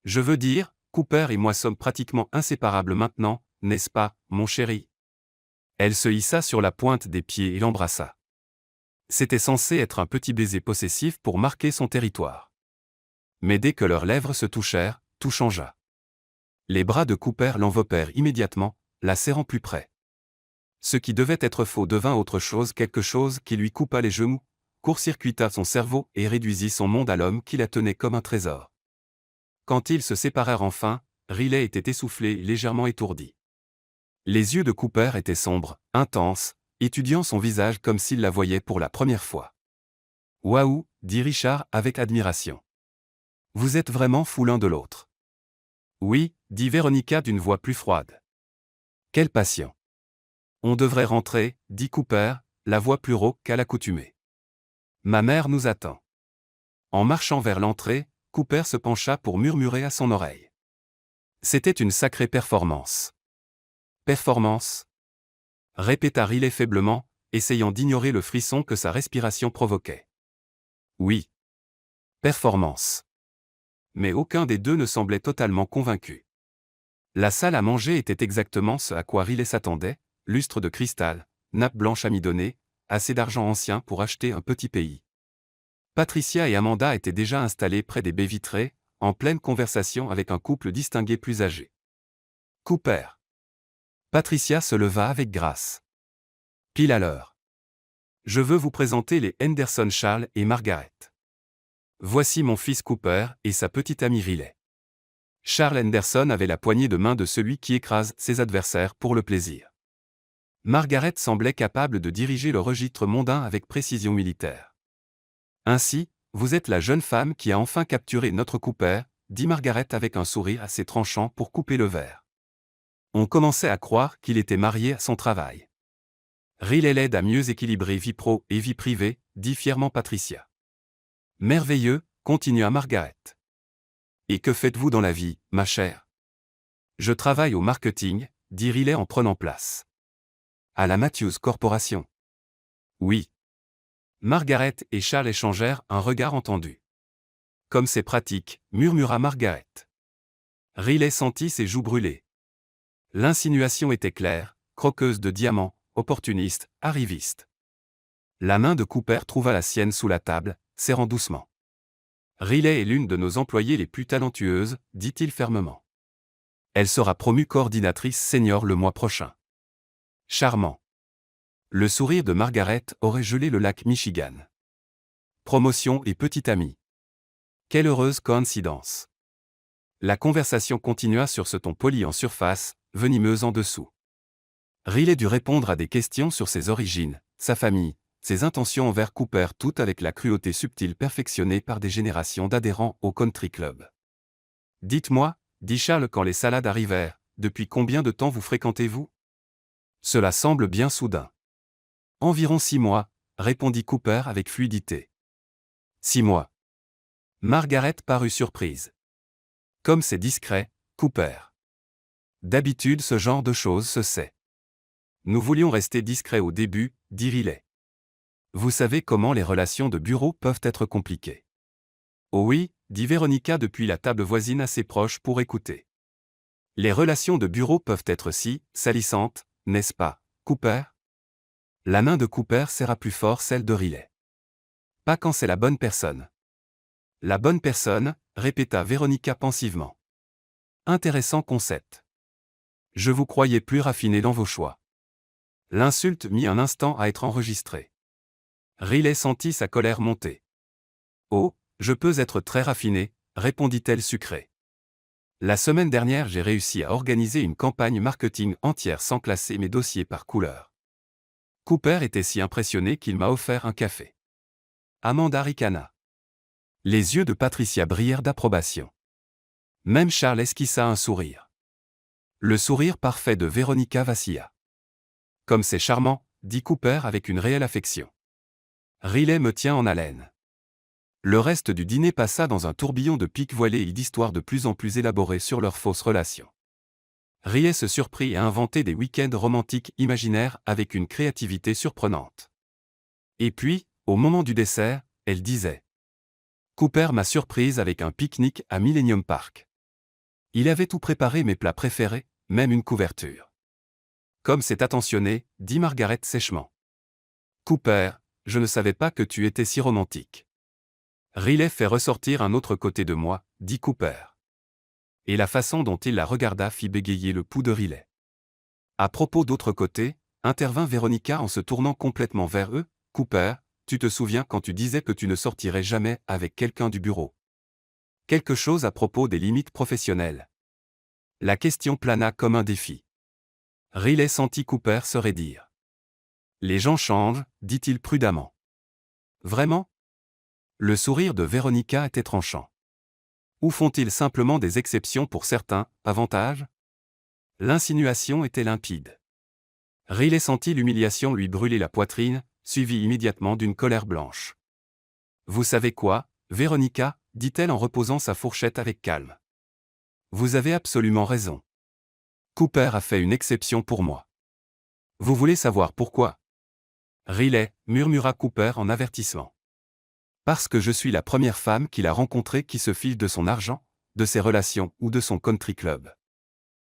Je veux dire, Cooper et moi sommes pratiquement inséparables maintenant, n'est-ce pas, mon chéri? Elle se hissa sur la pointe des pieds et l'embrassa. C'était censé être un petit baiser possessif pour marquer son territoire. Mais dès que leurs lèvres se touchèrent, tout changea. Les bras de Cooper l'enveloppèrent immédiatement, la serrant plus près. Ce qui devait être faux devint autre chose, quelque chose qui lui coupa les genoux, court-circuita son cerveau et réduisit son monde à l'homme qui la tenait comme un trésor. Quand ils se séparèrent enfin, Riley était essoufflé et légèrement étourdi. Les yeux de Cooper étaient sombres, intenses, étudiant son visage comme s'il la voyait pour la première fois. Waouh, dit Richard avec admiration. Vous êtes vraiment fous l'un de l'autre. Oui, dit Véronica d'une voix plus froide. Quelle passion. On devrait rentrer, dit Cooper, la voix plus rauque qu'à l'accoutumée. Ma mère nous attend. En marchant vers l'entrée, Cooper se pencha pour murmurer à son oreille. C'était une sacrée performance. Performance? Répéta Riley faiblement, essayant d'ignorer le frisson que sa respiration provoquait. Oui. Performance. Mais aucun des deux ne semblait totalement convaincu. La salle à manger était exactement ce à quoi Riley s'attendait, lustre de cristal, nappe blanche amidonnée, assez d'argent ancien pour acheter un petit pays. Patricia et Amanda étaient déjà installées près des baies vitrées, en pleine conversation avec un couple distingué plus âgé. Cooper. Patricia se leva avec grâce. Pile à l'heure. Je veux vous présenter les Henderson Charles et Margaret. Voici mon fils Cooper et sa petite amie Riley. Charles Henderson avait la poignée de main de celui qui écrase ses adversaires pour le plaisir. Margaret semblait capable de diriger le registre mondain avec précision militaire. Ainsi, vous êtes la jeune femme qui a enfin capturé notre Cooper, dit Margaret avec un sourire assez tranchant pour couper le verre. On commençait à croire qu'il était marié à son travail. Riley l'aide à mieux équilibrer vie pro et vie privée, dit fièrement Patricia. Merveilleux, continua Margaret. Et que faites-vous dans la vie, ma chère? Je travaille au marketing, dit Riley en prenant place. À la Matthews Corporation. Oui. Margaret et Charles échangèrent un regard entendu. Comme c'est pratique, murmura Margaret. Riley sentit ses joues brûler. L'insinuation était claire, croqueuse de diamants, opportuniste, arriviste. La main de Cooper trouva la sienne sous la table, serrant doucement. Riley est l'une de nos employées les plus talentueuses, dit-il fermement. Elle sera promue coordinatrice senior le mois prochain. Charmant. Le sourire de Margaret aurait gelé le lac Michigan. Promotion et petite amie. Quelle heureuse coïncidence. La conversation continua sur ce ton poli en surface, venimeux en dessous. Riley dut répondre à des questions sur ses origines, sa famille, ses intentions envers Cooper, tout avec la cruauté subtile perfectionnée par des générations d'adhérents au country club. Dites-moi, dit Charles quand les salades arrivèrent, depuis combien de temps vous fréquentez-vous? Cela semble bien soudain. Environ 6 mois, répondit Cooper avec fluidité. 6 mois. Margaret parut surprise. Comme c'est discret, Cooper. D'habitude ce genre de choses se sait. Nous voulions rester discrets au début, dit Riley. Vous savez comment les relations de bureau peuvent être compliquées. Oh oui, dit Véronica depuis la table voisine assez proche pour écouter. Les relations de bureau peuvent être si salissantes, n'est-ce pas, Cooper? La main de Cooper serra plus fort celle de Riley. Pas quand c'est la bonne personne. La bonne personne, répéta Véronica pensivement. Intéressant concept. Je vous croyais plus raffiné dans vos choix. L'insulte mit un instant à être enregistrée. Riley sentit sa colère monter. Oh, je peux être très raffinée, répondit-elle sucrée. La semaine dernière, j'ai réussi à organiser une campagne marketing entière sans classer mes dossiers par couleur. Cooper était si impressionné qu'il m'a offert un café. Amanda ricana. Les yeux de Patricia brillèrent d'approbation. Même Charles esquissa un sourire. Le sourire parfait de Véronica vacilla. Comme c'est charmant, dit Cooper avec une réelle affection. Riley me tient en haleine. Le reste du dîner passa dans un tourbillon de piques voilées et d'histoires de plus en plus élaborées sur leurs fausses relations. Riley se surprit à inventer des week-ends romantiques imaginaires avec une créativité surprenante. Et puis, au moment du dessert, elle disait. Cooper m'a surprise avec un pique-nique à Millennium Park. Il avait tout préparé, mes plats préférés, même une couverture. Comme c'est attentionné, dit Margaret sèchement. Cooper, je ne savais pas que tu étais si romantique. Riley fait ressortir un autre côté de moi, dit Cooper. Et la façon dont il la regarda fit bégayer le pouls de Riley. À propos d'autre côté, intervint Véronica en se tournant complètement vers eux, Cooper, tu te souviens quand tu disais que tu ne sortirais jamais avec quelqu'un du bureau? Quelque chose à propos des limites professionnelles. La question plana comme un défi. Riley sentit Cooper se raidir. Les gens changent, dit-il prudemment. Vraiment? Le sourire de Véronica était tranchant. Ou font-ils simplement des exceptions pour certains avantages? L'insinuation était limpide. Riley sentit l'humiliation lui brûler la poitrine, suivie immédiatement d'une colère blanche. Vous savez quoi, Véronica, dit-elle en reposant sa fourchette avec calme. Vous avez absolument raison. Cooper a fait une exception pour moi. Vous voulez savoir pourquoi? Riley, murmura Cooper en avertissement. Parce que je suis la première femme qu'il a rencontrée qui se file de son argent, de ses relations ou de son country club.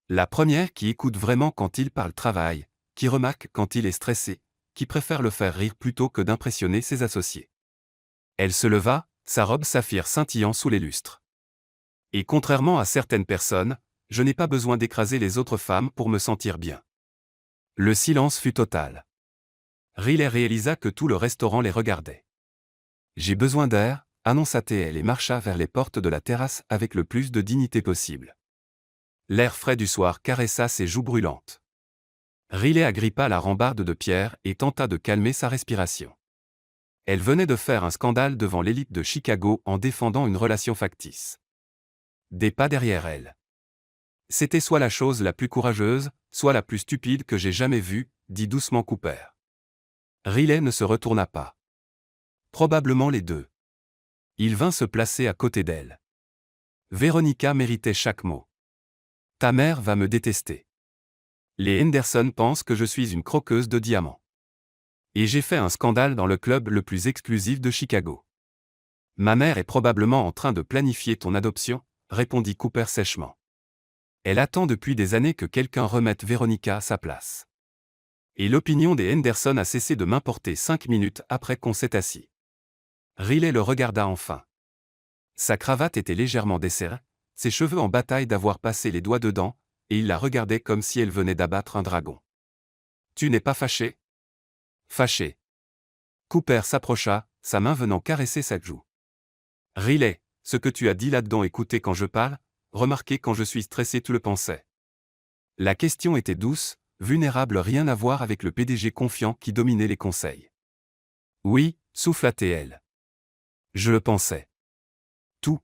La première qui écoute vraiment quand il parle travail, qui remarque quand il est stressé, qui préfère le faire rire plutôt que d'impressionner ses associés. Elle se leva, sa robe saphir scintillant sous les lustres. Et contrairement à certaines personnes, je n'ai pas besoin d'écraser les autres femmes pour me sentir bien. Le silence fut total. Riley réalisa que tout le restaurant les regardait. J'ai besoin d'air, annonça-t-elle et marcha vers les portes de la terrasse avec le plus de dignité possible. L'air frais du soir caressa ses joues brûlantes. Riley agrippa la rambarde de pierre et tenta de calmer sa respiration. Elle venait de faire un scandale devant l'élite de Chicago en défendant une relation factice. Des pas derrière elle. C'était soit la chose la plus courageuse, soit la plus stupide que j'ai jamais vue, dit doucement Cooper. Riley ne se retourna pas. Probablement les deux. Il vint se placer à côté d'elle. Veronica méritait chaque mot. Ta mère va me détester. Les Henderson pensent que je suis une croqueuse de diamants. Et j'ai fait un scandale dans le club le plus exclusif de Chicago. Ma mère est probablement en train de planifier ton adoption, répondit Cooper sèchement. Elle attend depuis des années que quelqu'un remette Veronica à sa place. Et l'opinion des Henderson a cessé de m'importer 5 minutes après qu'on s'est assis. Riley le regarda enfin. Sa cravate était légèrement desserrée, ses cheveux en bataille d'avoir passé les doigts dedans, et il la regardait comme si elle venait d'abattre un dragon. Tu n'es pas fâché? Fâché. Cooper s'approcha, sa main venant caresser sa joue. Riley, ce que tu as dit là-dedans écoutez quand je parle, remarquez quand je suis stressé tu le pensais. La question était douce, vulnérable rien à voir avec le PDG confiant qui dominait les conseils. Oui, souffla-t-elle. Je le pensais. Tout.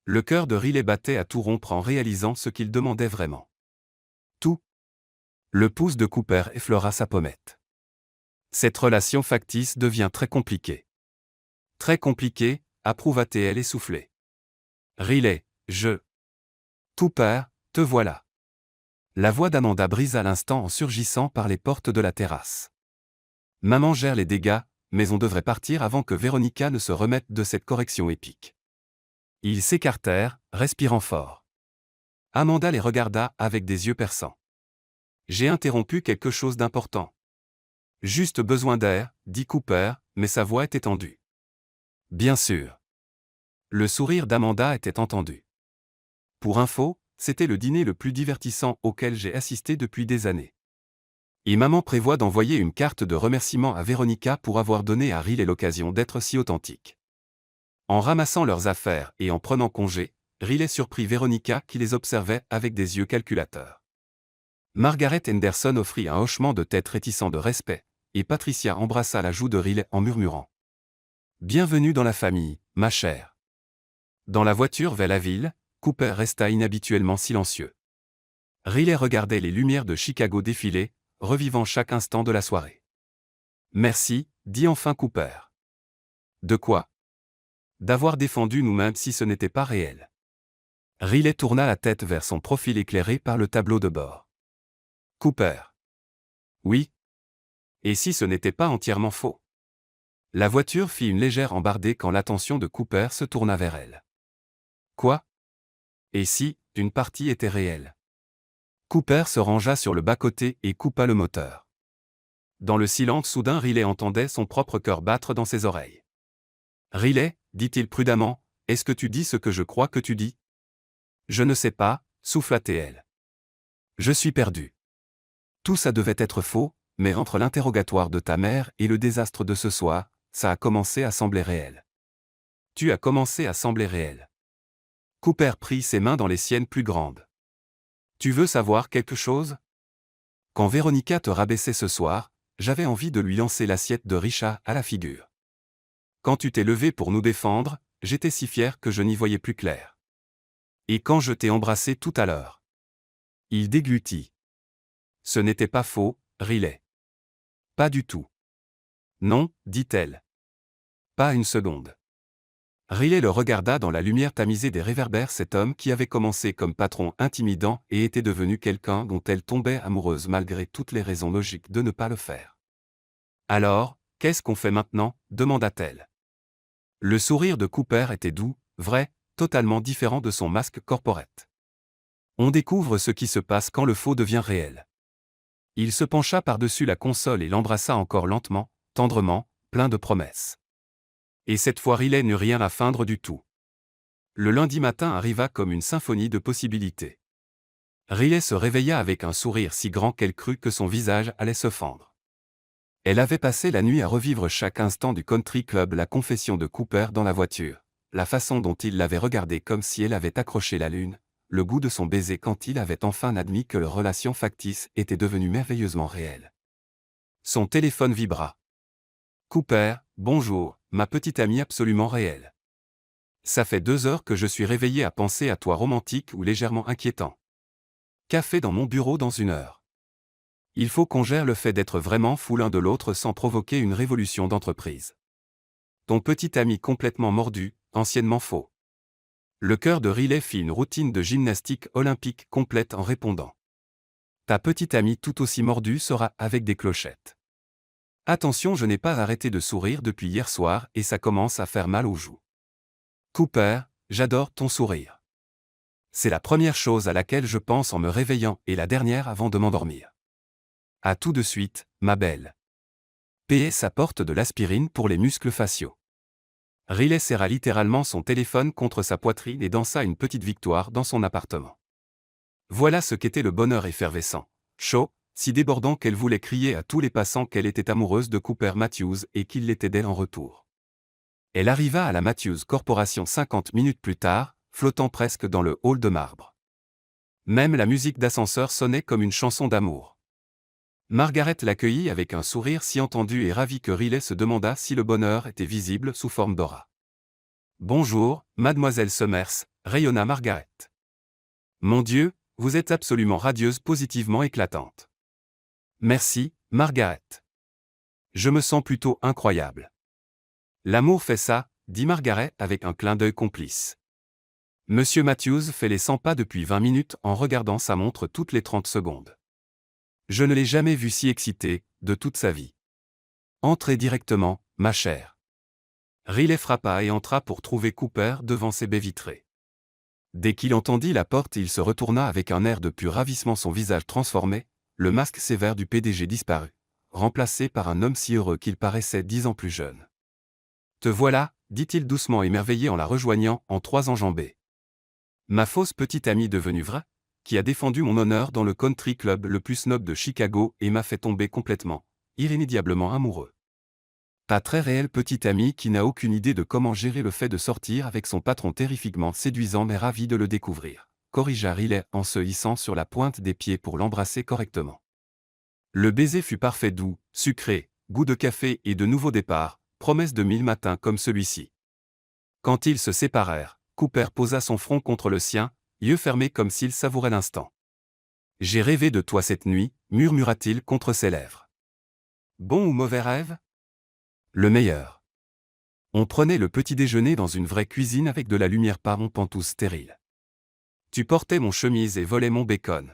Le cœur de Riley battait à tout rompre en réalisant ce qu'il demandait vraiment. Tout. Le pouce de Cooper effleura sa pommette. Cette relation factice devient très compliquée. Très compliquée, approuva-t-elle essoufflée. Riley, Cooper, te voilà. La voix d'Amanda brisa l'instant en surgissant par les portes de la terrasse. Maman gère les dégâts, mais on devrait partir avant que Veronica ne se remette de cette correction épique. Ils s'écartèrent, respirant fort. Amanda les regarda avec des yeux perçants. J'ai interrompu quelque chose d'important. Juste besoin d'air, dit Cooper, mais sa voix était tendue. Bien sûr. Le sourire d'Amanda était entendu. Pour info, c'était le dîner le plus divertissant auquel j'ai assisté depuis des années. Et maman prévoit d'envoyer une carte de remerciement à Veronica pour avoir donné à Riley l'occasion d'être si authentique. En ramassant leurs affaires et en prenant congé, Riley surprit Veronica qui les observait avec des yeux calculateurs. Margaret Henderson offrit un hochement de tête réticent de respect, et Patricia embrassa la joue de Riley en murmurant. Bienvenue dans la famille, ma chère. Dans la voiture vers la ville, Cooper resta inhabituellement silencieux. Riley regardait les lumières de Chicago défiler, revivant chaque instant de la soirée. Merci, dit enfin Cooper. De quoi? D'avoir défendu nous-mêmes si ce n'était pas réel. Riley tourna la tête vers son profil éclairé par le tableau de bord. Cooper. Oui. Et si ce n'était pas entièrement faux? La voiture fit une légère embardée quand l'attention de Cooper se tourna vers elle. Quoi? Et si, une partie était réelle? Cooper se rangea sur le bas-côté et coupa le moteur. Dans le silence soudain Riley entendait son propre cœur battre dans ses oreilles. Riley, dit-il prudemment, est-ce que tu dis ce que je crois que tu dis? Je ne sais pas, souffla-t-elle. Je suis perdu. Tout ça devait être faux, mais entre l'interrogatoire de ta mère et le désastre de ce soir, ça a commencé à sembler réel. Tu as commencé à sembler réel. Cooper prit ses mains dans les siennes plus grandes. Tu veux savoir quelque chose? Quand Veronica te rabaissait ce soir, j'avais envie de lui lancer l'assiette de Richard à la figure. Quand tu t'es levé pour nous défendre, j'étais si fier que je n'y voyais plus clair. Et quand je t'ai embrassé tout à l'heure. Il déglutit. Ce n'était pas faux, Riley. Pas du tout. Non, dit-elle. Pas une seconde. Riley le regarda dans la lumière tamisée des réverbères. Cet homme qui avait commencé comme patron intimidant et était devenu quelqu'un dont elle tombait amoureuse malgré toutes les raisons logiques de ne pas le faire. Alors, qu'est-ce qu'on fait maintenant demanda-t-elle. Le sourire de Cooper était doux, vrai, totalement différent de son masque corporate. On découvre ce qui se passe quand le faux devient réel. Il se pencha par-dessus la console et l'embrassa encore lentement, tendrement, plein de promesses. Et cette fois Riley n'eut rien à feindre du tout. Le lundi matin arriva comme une symphonie de possibilités. Riley se réveilla avec un sourire si grand qu'elle crut que son visage allait se fendre. Elle avait passé la nuit à revivre chaque instant du country club, la confession de Cooper dans la voiture, la façon dont il l'avait regardée comme si elle avait accroché la lune, le goût de son baiser quand il avait enfin admis que leur relation factice était devenue merveilleusement réelle. Son téléphone vibra. « Cooper, bonjour, ma petite amie absolument réelle. Ça fait 2 heures que je suis réveillé à penser à toi, romantique ou légèrement inquiétant. Café dans mon bureau dans 1 heure. Il faut qu'on gère le fait d'être vraiment fou l'un de l'autre sans provoquer une révolution d'entreprise. Ton petit ami complètement mordu, anciennement faux. » Le cœur de Riley fit une routine de gymnastique olympique complète en répondant. Ta petite amie tout aussi mordue sera avec des clochettes. Attention, je n'ai pas arrêté de sourire depuis hier soir et ça commence à faire mal aux joues. Cooper, j'adore ton sourire. C'est la première chose à laquelle je pense en me réveillant et la dernière avant de m'endormir. À tout de suite, ma belle. PS apporte de l'aspirine pour les muscles faciaux. Riley serra littéralement son téléphone contre sa poitrine et dansa une petite victoire dans son appartement. Voilà ce qu'était le bonheur effervescent, chaud, si débordant qu'elle voulait crier à tous les passants qu'elle était amoureuse de Cooper Matthews et qu'il l'était d'elle en retour. Elle arriva à la Matthews Corporation 50 minutes plus tard, flottant presque dans le hall de marbre. Même la musique d'ascenseur sonnait comme une chanson d'amour. Margaret l'accueillit avec un sourire si entendu et ravi que Riley se demanda si le bonheur était visible sous forme d'aura. « Bonjour, mademoiselle Summers », rayonna Margaret. « Mon Dieu, vous êtes absolument radieuse, positivement éclatante. » « Merci, Margaret. Je me sens plutôt incroyable. » « L'amour fait ça, » dit Margaret avec un clin d'œil complice. Monsieur Matthews fait les 100 pas depuis 20 minutes en regardant sa montre toutes les 30 secondes. Je ne l'ai jamais vu si excité, de toute sa vie. Entrez directement, ma chère. Riley frappa et entra pour trouver Cooper devant ses baies vitrées. Dès qu'il entendit la porte, il se retourna avec un air de pur ravissement, son visage transformé, le masque sévère du PDG disparu, remplacé par un homme si heureux qu'il paraissait 10 ans plus jeune. « Te voilà, » dit-il doucement émerveillé en la rejoignant en 3 enjambées. Ma fausse petite amie devenue vraie, qui a défendu mon honneur dans le country club le plus snob de Chicago et m'a fait tomber complètement, irrémédiablement amoureux. Ta très réelle petite amie qui n'a aucune idée de comment gérer le fait de sortir avec son patron terrifiquement séduisant mais ravi de le découvrir, corrigea Riley en se hissant sur la pointe des pieds pour l'embrasser correctement. Le baiser fut parfait, doux, sucré, goût de café et de nouveau départ, promesse de 1000 matins comme celui-ci. Quand ils se séparèrent, Cooper posa son front contre le sien, yeux fermés comme s'il savourait l'instant. « J'ai rêvé de toi cette nuit, » murmura-t-il contre ses lèvres. « Bon ou mauvais rêve ? » Le meilleur. On prenait le petit déjeuner dans une vraie cuisine avec de la lumière par mon pantouse stérile. Tu portais mon chemise et volais mon bacon.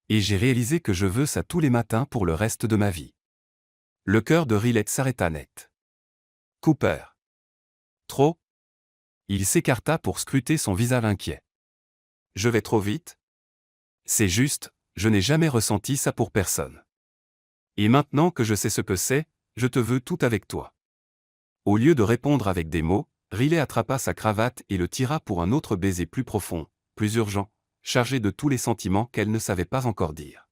Et j'ai réalisé que je veux ça tous les matins pour le reste de ma vie. Le cœur de Riley s'arrêta net. Cooper. Trop ? Il s'écarta pour scruter son visage inquiet. Je vais trop vite ? C'est juste, je n'ai jamais ressenti ça pour personne. Et maintenant que je sais ce que c'est, je te veux tout avec toi. Au lieu de répondre avec des mots, Riley attrapa sa cravate et le tira pour un autre baiser plus profond, plus urgent, chargé de tous les sentiments qu'elle ne savait pas encore dire.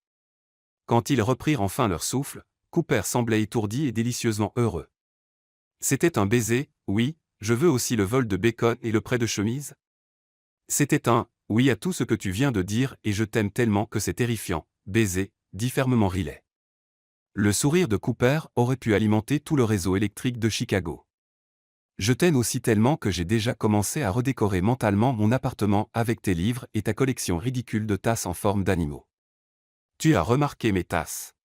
Quand ils reprirent enfin leur souffle, Cooper semblait étourdi et délicieusement heureux. C'était un baiser, oui, je veux aussi le vol de bacon et le prêt de chemise. C'était un « oui » à tout ce que tu viens de dire et je t'aime tellement que c'est terrifiant, baiser, dit fermement Riley. Le sourire de Cooper aurait pu alimenter tout le réseau électrique de Chicago. Je t'aime aussi tellement que j'ai déjà commencé à redécorer mentalement mon appartement avec tes livres et ta collection ridicule de tasses en forme d'animaux. Tu as remarqué mes tasses.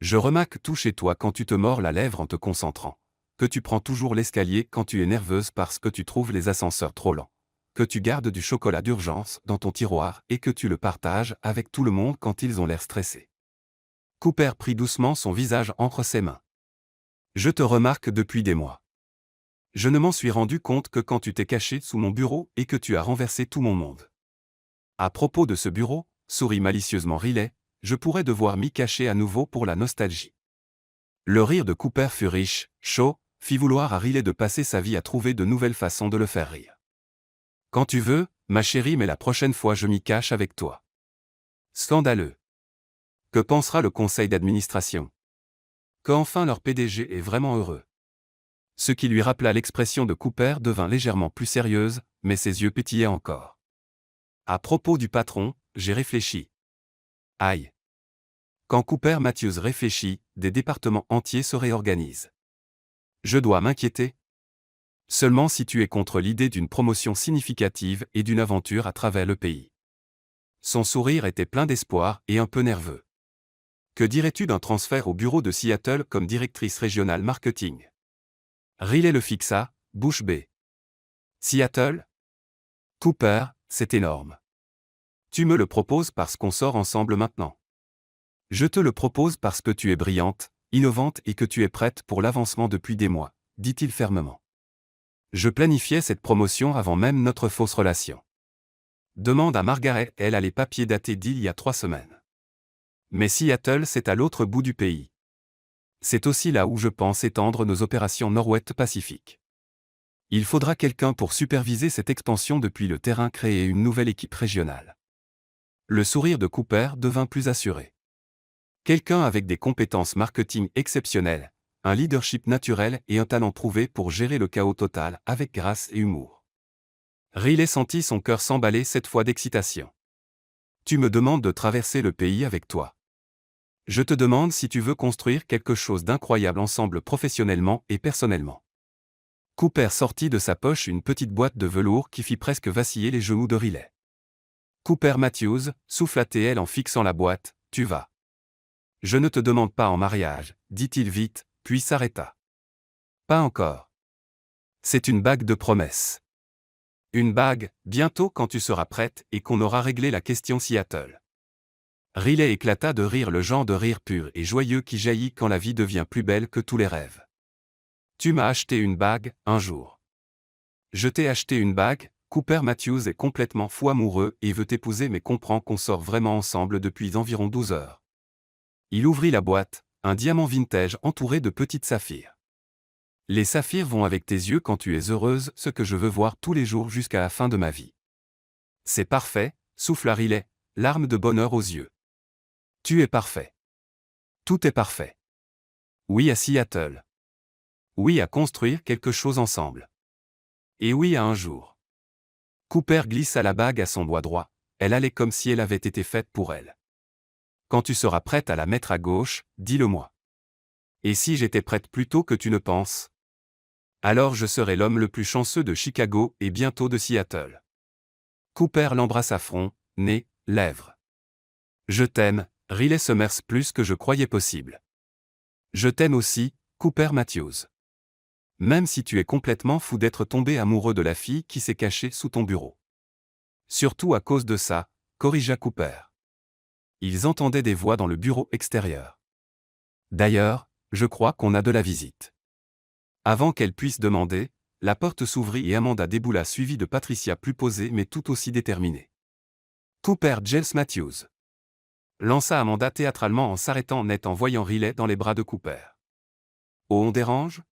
Je remarque tout chez toi quand tu te mords la lèvre en te concentrant. que tu prends toujours l'escalier quand tu es nerveuse parce que tu trouves les ascenseurs trop lents, que tu gardes du chocolat d'urgence dans ton tiroir et que tu le partages avec tout le monde quand ils ont l'air stressés. Cooper prit doucement son visage entre ses mains. Je te remarque depuis des mois. Je ne m'en suis rendu compte que quand tu t'es caché sous mon bureau et que tu as renversé tout mon monde. À propos de ce bureau, sourit malicieusement Riley, je pourrais devoir m'y cacher à nouveau pour la nostalgie. Le rire de Cooper fut riche, chaud, fit vouloir à Riley de passer sa vie à trouver de nouvelles façons de le faire rire. Quand tu veux, ma chérie, mais la prochaine fois je m'y cache avec toi. Scandaleux. Que pensera le conseil d'administration? Qu'enfin leur PDG est vraiment heureux. Ce qui lui rappela l'expression de Cooper devint légèrement plus sérieuse, mais ses yeux pétillaient encore. À propos du patron, j'ai réfléchi. Aïe. Quand Cooper Matthews réfléchit, des départements entiers se réorganisent. Je dois m'inquiéter? Seulement si tu es contre l'idée d'une promotion significative et d'une aventure à travers le pays. Son sourire était plein d'espoir et un peu nerveux. Que dirais-tu d'un transfert au bureau de Seattle comme directrice régionale marketing? Riley le fixa, bouche bée. Seattle? Cooper, c'est énorme. Tu me le proposes parce qu'on sort ensemble maintenant. Je te le propose parce que tu es brillante, innovante et que tu es prête pour l'avancement depuis des mois, dit-il fermement. Je planifiais cette promotion avant même notre fausse relation. Demande à Margaret, elle a les papiers datés d'il y a 3 semaines. Mais Seattle, c'est à l'autre bout du pays. C'est aussi là où je pense étendre nos opérations Nord-Ouest Pacifique. Il faudra quelqu'un pour superviser cette expansion depuis le terrain, créer une nouvelle équipe régionale. Le sourire de Cooper devint plus assuré. Quelqu'un avec des compétences marketing exceptionnelles, un leadership naturel et un talent prouvé pour gérer le chaos total avec grâce et humour. Riley sentit son cœur s'emballer cette fois d'excitation. Tu me demandes de traverser le pays avec toi. Je te demande si tu veux construire quelque chose d'incroyable ensemble professionnellement et personnellement. Cooper sortit de sa poche une petite boîte de velours qui fit presque vaciller les genoux de Riley. Cooper Matthews, souffla-t-elle en fixant la boîte, tu vas. Je ne te demande pas en mariage, dit-il vite, puis s'arrêta. Pas encore. C'est une bague de promesse. Une bague, bientôt quand tu seras prête et qu'on aura réglé la question Seattle. Riley éclata de rire, le genre de rire pur et joyeux qui jaillit quand la vie devient plus belle que tous les rêves. Tu m'as acheté une bague, un jour. Je t'ai acheté une bague, Cooper Matthews est complètement fou amoureux et veut t'épouser mais comprend qu'on sort vraiment ensemble depuis environ 12 heures. Il ouvrit la boîte, un diamant vintage entouré de petites saphirs. Les saphirs vont avec tes yeux quand tu es heureuse, ce que je veux voir tous les jours jusqu'à la fin de ma vie. C'est parfait, souffla Riley, larmes de bonheur aux yeux. Tu es parfait. Tout est parfait. Oui à Seattle. Oui à construire quelque chose ensemble. Et oui à un jour. Cooper glissa la bague à son doigt droit, elle allait comme si elle avait été faite pour elle. Quand tu seras prête à la mettre à gauche, dis-le-moi. Et si j'étais prête plus tôt que tu ne penses? Alors je serai l'homme le plus chanceux de Chicago et bientôt de Seattle. Cooper l'embrassa front, nez, lèvres. Je t'aime, Riley Summers, plus que je croyais possible. Je t'aime aussi, Cooper Matthews. Même si tu es complètement fou d'être tombé amoureux de la fille qui s'est cachée sous ton bureau. Surtout à cause de ça, corrigea Cooper. Ils entendaient des voix dans le bureau extérieur. D'ailleurs, je crois qu'on a de la visite. Avant qu'elle puisse demander, la porte s'ouvrit et Amanda déboula suivie de Patricia plus posée mais tout aussi déterminée. Cooper Giles Matthews. Lança Amanda théâtralement en s'arrêtant net en voyant Riley dans les bras de Cooper. Oh, on dérange?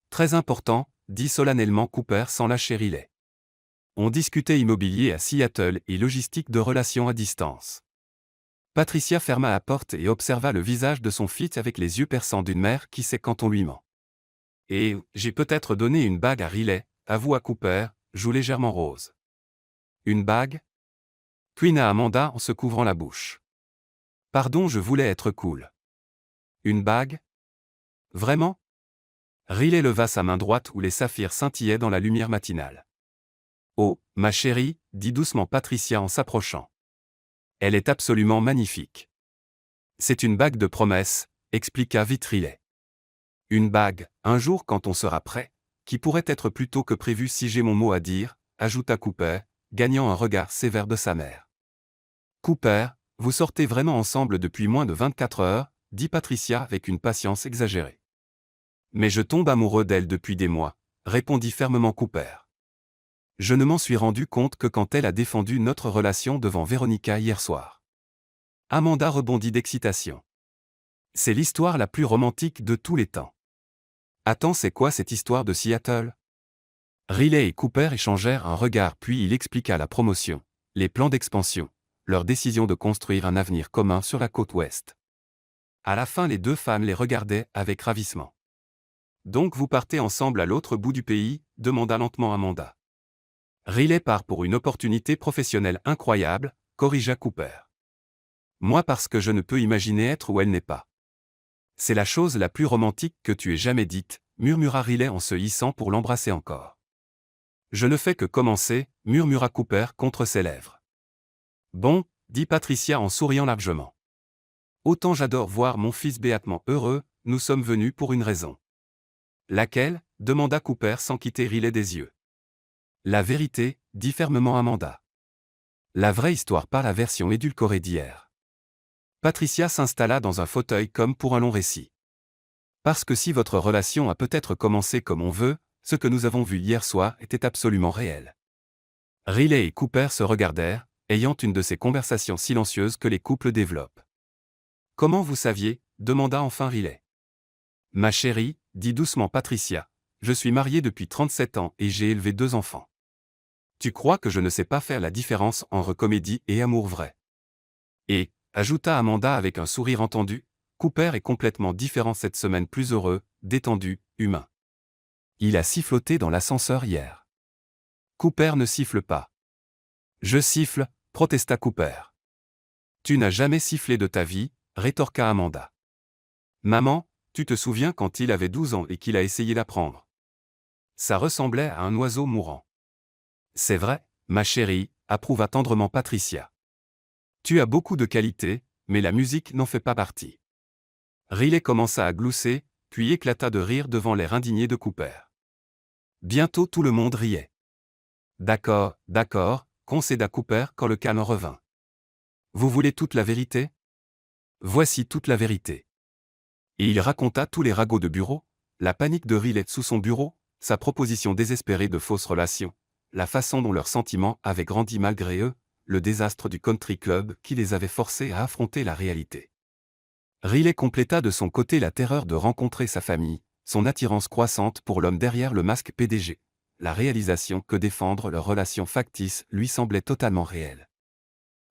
Très important, dit solennellement Cooper sans lâcher Riley. On discutait immobilier à Seattle et logistique de relations à distance. Patricia ferma la porte et observa le visage de son fils avec les yeux perçants d'une mère qui sait quand on lui ment. Et j'ai peut-être donné une bague à Riley, avoua Cooper, joue légèrement rose. Une bague? Quina Amanda en se couvrant la bouche. Pardon, je voulais être cool. Une bague? Vraiment? Riley leva sa main droite où les saphirs scintillaient dans la lumière matinale. Oh, ma chérie, dit doucement Patricia en s'approchant. Elle est absolument magnifique. C'est une bague de promesse, expliqua vite Riley. Une bague, un jour quand on sera prêt, qui pourrait être plus tôt que prévu si j'ai mon mot à dire, ajouta Cooper, gagnant un regard sévère de sa mère. Cooper, vous sortez vraiment ensemble depuis moins de 24 heures, dit Patricia avec une patience exagérée. Mais je tombe amoureux d'elle depuis des mois, répondit fermement Cooper. Je ne m'en suis rendu compte que quand elle a défendu notre relation devant Veronica hier soir. Amanda rebondit d'excitation. C'est l'histoire la plus romantique de tous les temps. Attends, c'est quoi cette histoire de Seattle? Riley et Cooper échangèrent un regard puis il expliqua la promotion, les plans d'expansion, leur décision de construire un avenir commun sur la côte ouest. À la fin, les deux femmes les regardaient avec ravissement. Donc vous partez ensemble à l'autre bout du pays? Demanda lentement Amanda. Riley part pour une opportunité professionnelle incroyable, corrigea Cooper. Moi parce que je ne peux imaginer être où elle n'est pas. C'est la chose la plus romantique que tu aies jamais dite, murmura Riley en se hissant pour l'embrasser encore. Je ne fais que commencer, murmura Cooper contre ses lèvres. Bon, dit Patricia en souriant largement. Autant j'adore voir mon fils béatement heureux, nous sommes venus pour une raison. Laquelle? Demanda Cooper sans quitter Riley des yeux. La vérité, dit fermement Amanda. La vraie histoire, pas la version édulcorée d'hier. Patricia s'installa dans un fauteuil comme pour un long récit. Parce que si votre relation a peut-être commencé comme on veut, ce que nous avons vu hier soir était absolument réel. Riley et Cooper se regardèrent, ayant une de ces conversations silencieuses que les couples développent. Comment vous saviez? Demanda enfin Riley. Ma chérie, dit doucement Patricia, je suis mariée depuis 37 ans et j'ai élevé 2 enfants. Tu crois que je ne sais pas faire la différence entre comédie et amour vrai? Et, ajouta Amanda avec un sourire entendu, Cooper est complètement différent cette semaine, plus heureux, détendu, humain. Il a siffloté dans l'ascenseur hier. Cooper ne siffle pas. Je siffle, protesta Cooper. Tu n'as jamais sifflé de ta vie, rétorqua Amanda. Maman, tu te souviens quand il avait 12 ans et qu'il a essayé d'apprendre? Ça ressemblait à un oiseau mourant. C'est vrai, ma chérie, approuva tendrement Patricia. Tu as beaucoup de qualités, mais la musique n'en fait pas partie. Riley commença à glousser, puis éclata de rire devant l'air indigné de Cooper. Bientôt tout le monde riait. D'accord, concéda Cooper quand le calme revint. Vous voulez toute la vérité? Voici toute la vérité. Et il raconta tous les ragots de bureau, la panique de Riley sous son bureau, sa proposition désespérée de fausses relations, la façon dont leurs sentiments avaient grandi malgré eux, le désastre du country club qui les avait forcés à affronter la réalité. Riley compléta de son côté la terreur de rencontrer sa famille, son attirance croissante pour l'homme derrière le masque PDG, la réalisation que défendre leur relation factice lui semblait totalement réelle.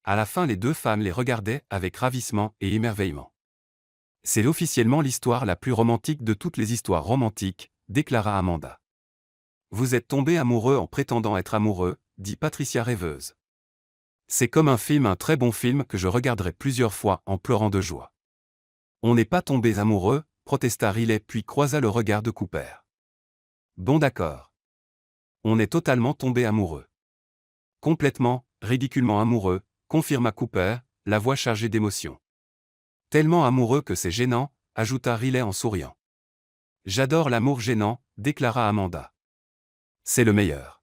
À la fin, les deux femmes les regardaient avec ravissement et émerveillement. C'est officiellement l'histoire la plus romantique de toutes les histoires romantiques, déclara Amanda. Vous êtes tombés amoureux en prétendant être amoureux, dit Patricia rêveuse. C'est comme un film, un très bon film que je regarderai plusieurs fois en pleurant de joie. On n'est pas tombés amoureux, protesta Riley puis croisa le regard de Cooper. Bon d'accord. On est totalement tombés amoureux. Complètement, ridiculement amoureux, confirma Cooper, la voix chargée d'émotion. Tellement amoureux que c'est gênant, ajouta Riley en souriant. J'adore l'amour gênant, déclara Amanda. C'est le meilleur.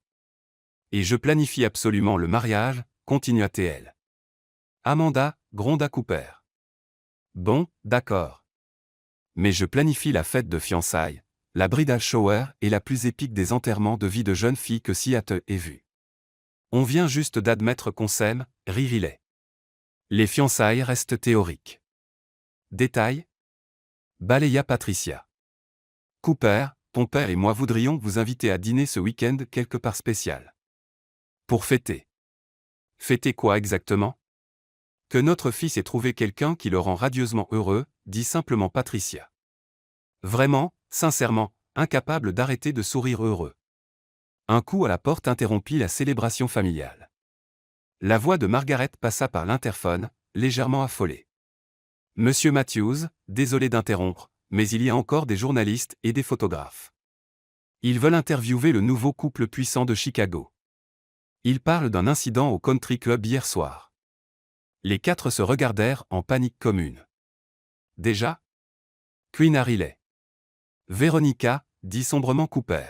Et je planifie absolument le mariage, continua-t-elle. Amanda, gronda Cooper. Bon, d'accord. Mais je planifie la fête de fiançailles, la bridal shower et la plus épique des enterrements de vie de jeune fille que Seattle ait vu. On vient juste d'admettre qu'on s'aime, rit Riley. Les fiançailles restent théoriques. Détail? Balaya Patricia. Cooper, ton père et moi voudrions vous inviter à dîner ce week-end quelque part spécial. Pour fêter. Fêter quoi exactement? Que notre fils ait trouvé quelqu'un qui le rend radieusement heureux, dit simplement Patricia. Vraiment, sincèrement, incapable d'arrêter de sourire heureux. Un coup à la porte interrompit la célébration familiale. La voix de Margaret passa par l'interphone, légèrement affolée. Monsieur Matthews, désolé d'interrompre, mais il y a encore des journalistes et des photographes. Ils veulent interviewer le nouveau couple puissant de Chicago. Ils parlent d'un incident au country club hier soir. Les 4 se regardèrent en panique commune. Déjà? Queen Riley. Véronica, dit sombrement Cooper.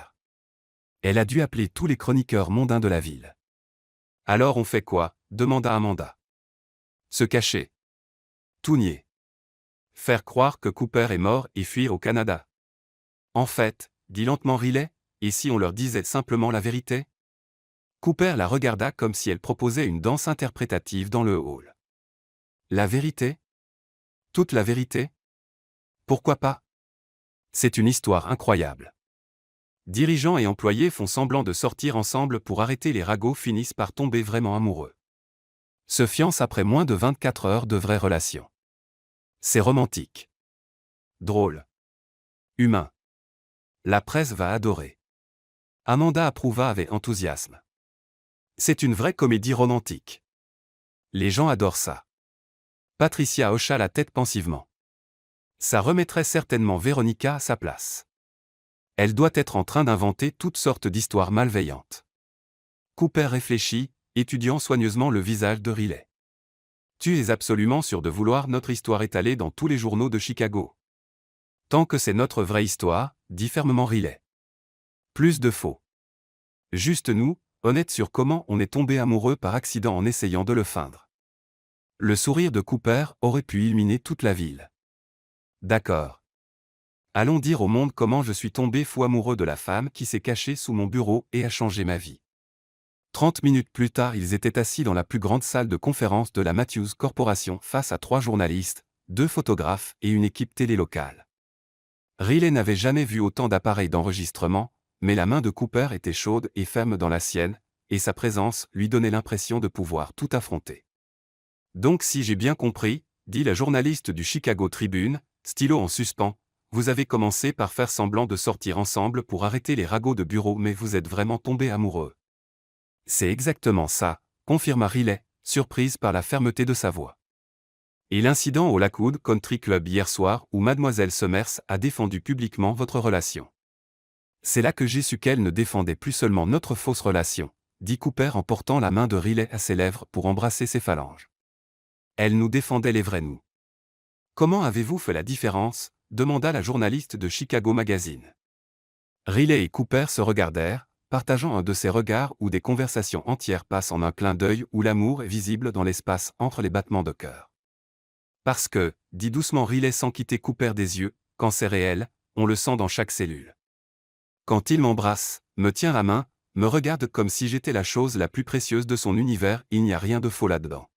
Elle a dû appeler tous les chroniqueurs mondains de la ville. Alors on fait quoi? Demanda Amanda. Se cacher. Tout nier. Faire croire que Cooper est mort et fuir au Canada. En fait, dit lentement Riley, et si on leur disait simplement la vérité? Cooper la regarda comme si elle proposait une danse interprétative dans le hall. La vérité? Toute la vérité? Pourquoi pas? C'est une histoire incroyable. Dirigeants et employés font semblant de sortir ensemble pour arrêter les ragots finissent par tomber vraiment amoureux. Se fiancent après moins de 24 heures de vraie relation. C'est romantique. Drôle. Humain. La presse va adorer. Amanda approuva avec enthousiasme. C'est une vraie comédie romantique. Les gens adorent ça. Patricia hocha la tête pensivement. Ça remettrait certainement Véronica à sa place. Elle doit être en train d'inventer toutes sortes d'histoires malveillantes. Cooper réfléchit, étudiant soigneusement le visage de Riley. Tu es absolument sûr de vouloir notre histoire étalée dans tous les journaux de Chicago. Tant que c'est notre vraie histoire, dit fermement Riley. Plus de faux. Juste nous, honnêtes sur comment on est tombé amoureux par accident en essayant de le feindre. Le sourire de Cooper aurait pu illuminer toute la ville. D'accord. Allons dire au monde comment je suis tombé fou amoureux de la femme qui s'est cachée sous mon bureau et a changé ma vie. 30 minutes plus tard, ils étaient assis dans la plus grande salle de conférence de la Matthews Corporation face à 3 journalistes, 2 photographes et une équipe télé locale. Riley n'avait jamais vu autant d'appareils d'enregistrement, mais la main de Cooper était chaude et ferme dans la sienne, et sa présence lui donnait l'impression de pouvoir tout affronter. Donc si j'ai bien compris, dit la journaliste du Chicago Tribune, stylo en suspens, vous avez commencé par faire semblant de sortir ensemble pour arrêter les ragots de bureau mais vous êtes vraiment tombés amoureux. C'est exactement ça, confirma Riley, surprise par la fermeté de sa voix. Et l'incident au Lakewood Country Club hier soir où Mademoiselle Summers a défendu publiquement votre relation. C'est là que j'ai su qu'elle ne défendait plus seulement notre fausse relation, dit Cooper en portant la main de Riley à ses lèvres pour embrasser ses phalanges. Elle nous défendait les vrais nous. Comment avez-vous fait la différence? Demanda la journaliste de Chicago Magazine. Riley et Cooper se regardèrent, partageant un de ces regards où des conversations entières passent en un clin d'œil où l'amour est visible dans l'espace entre les battements de cœur. Parce que, dit doucement Riley sans quitter Cooper des yeux, quand c'est réel, on le sent dans chaque cellule. Quand il m'embrasse, me tient la main, me regarde comme si j'étais la chose la plus précieuse de son univers, il n'y a rien de faux là-dedans.